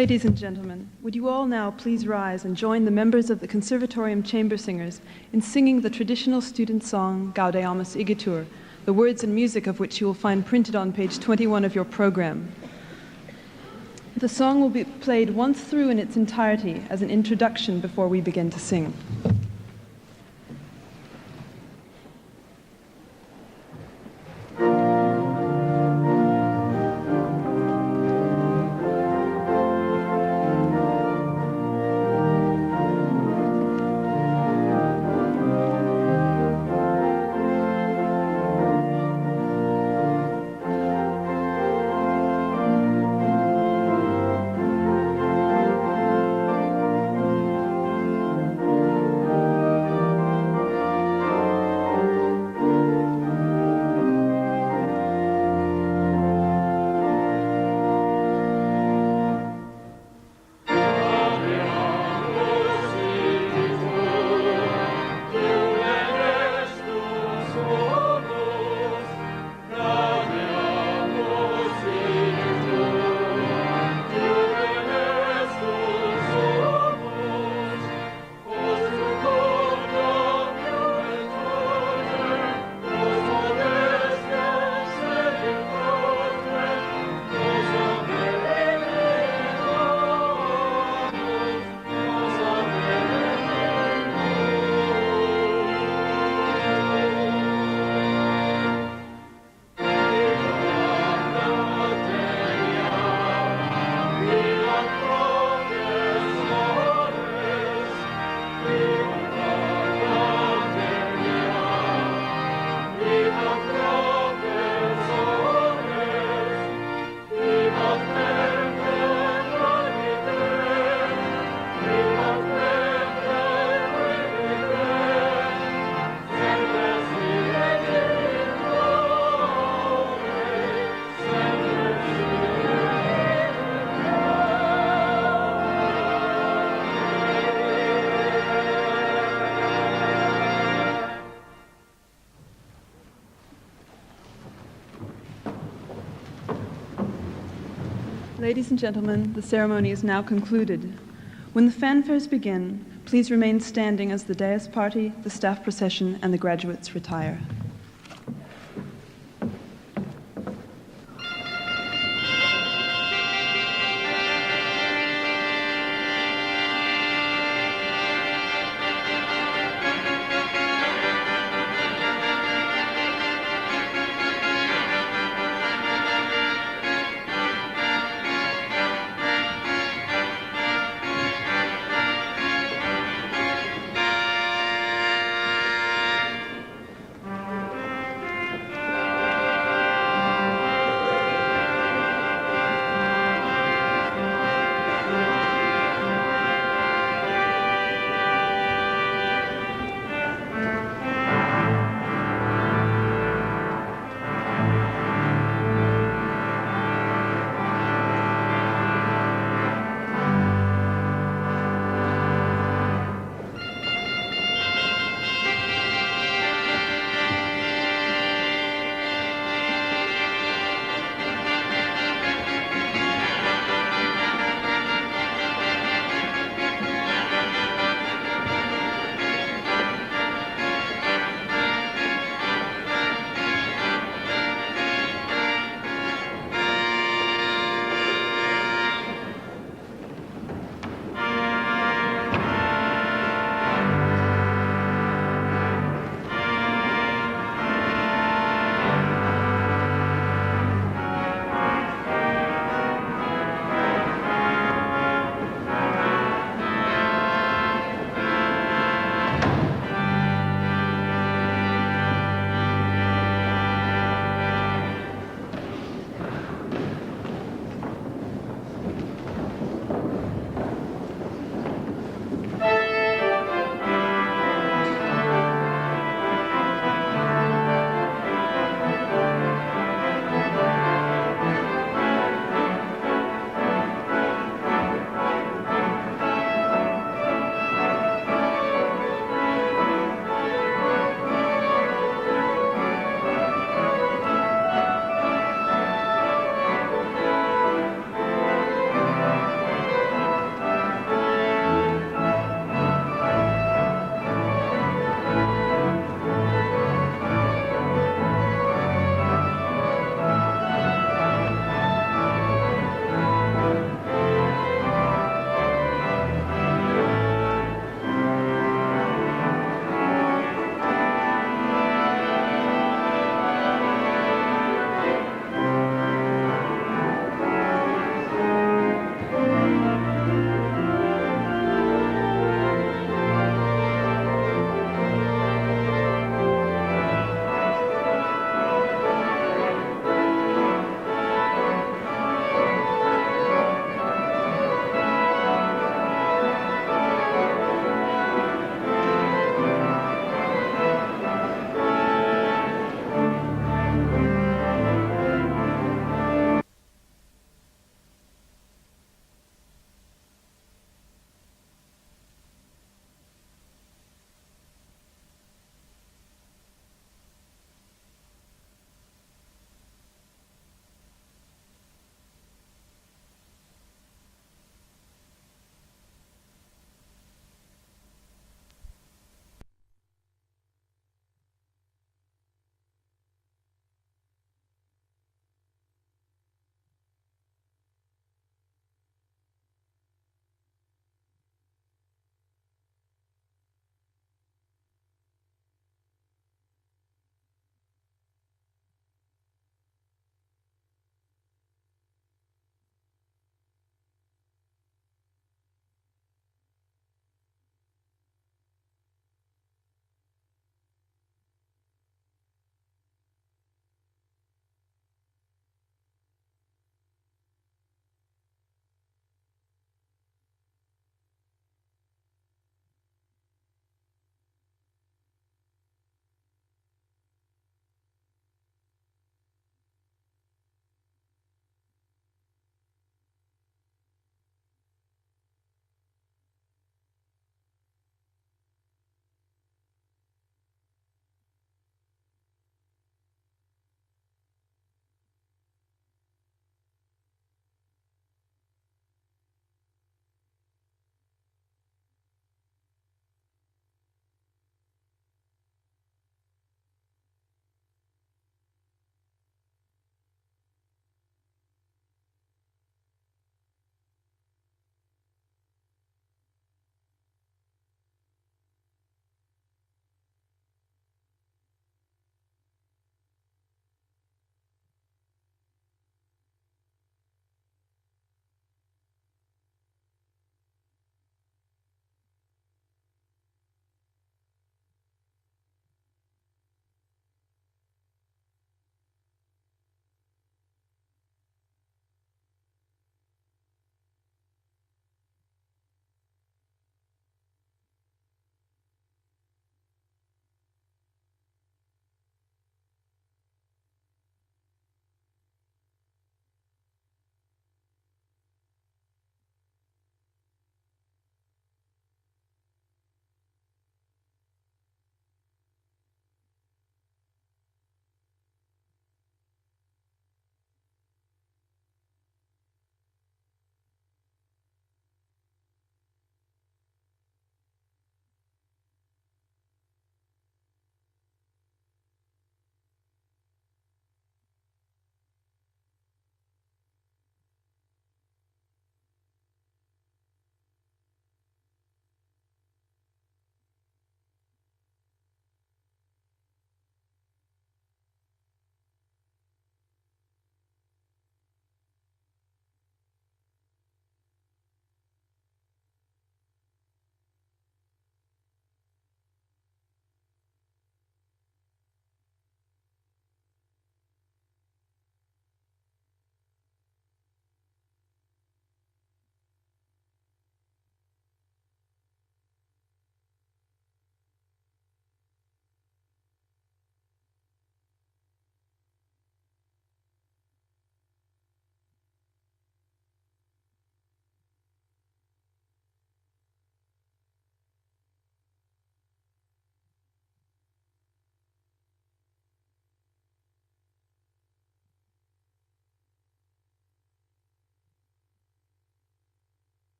Ladies and gentlemen, would you all now please rise and join the members of the Conservatorium Chamber Singers in singing the traditional student song Gaudeamus Igitur, the words and music of which you will find printed on page 21 of your program. The song will be played once through in its entirety as an introduction before we begin to sing. Ladies and gentlemen, the ceremony is now concluded. When the fanfares begin, please remain standing as the dais party, the staff procession, and the graduates retire.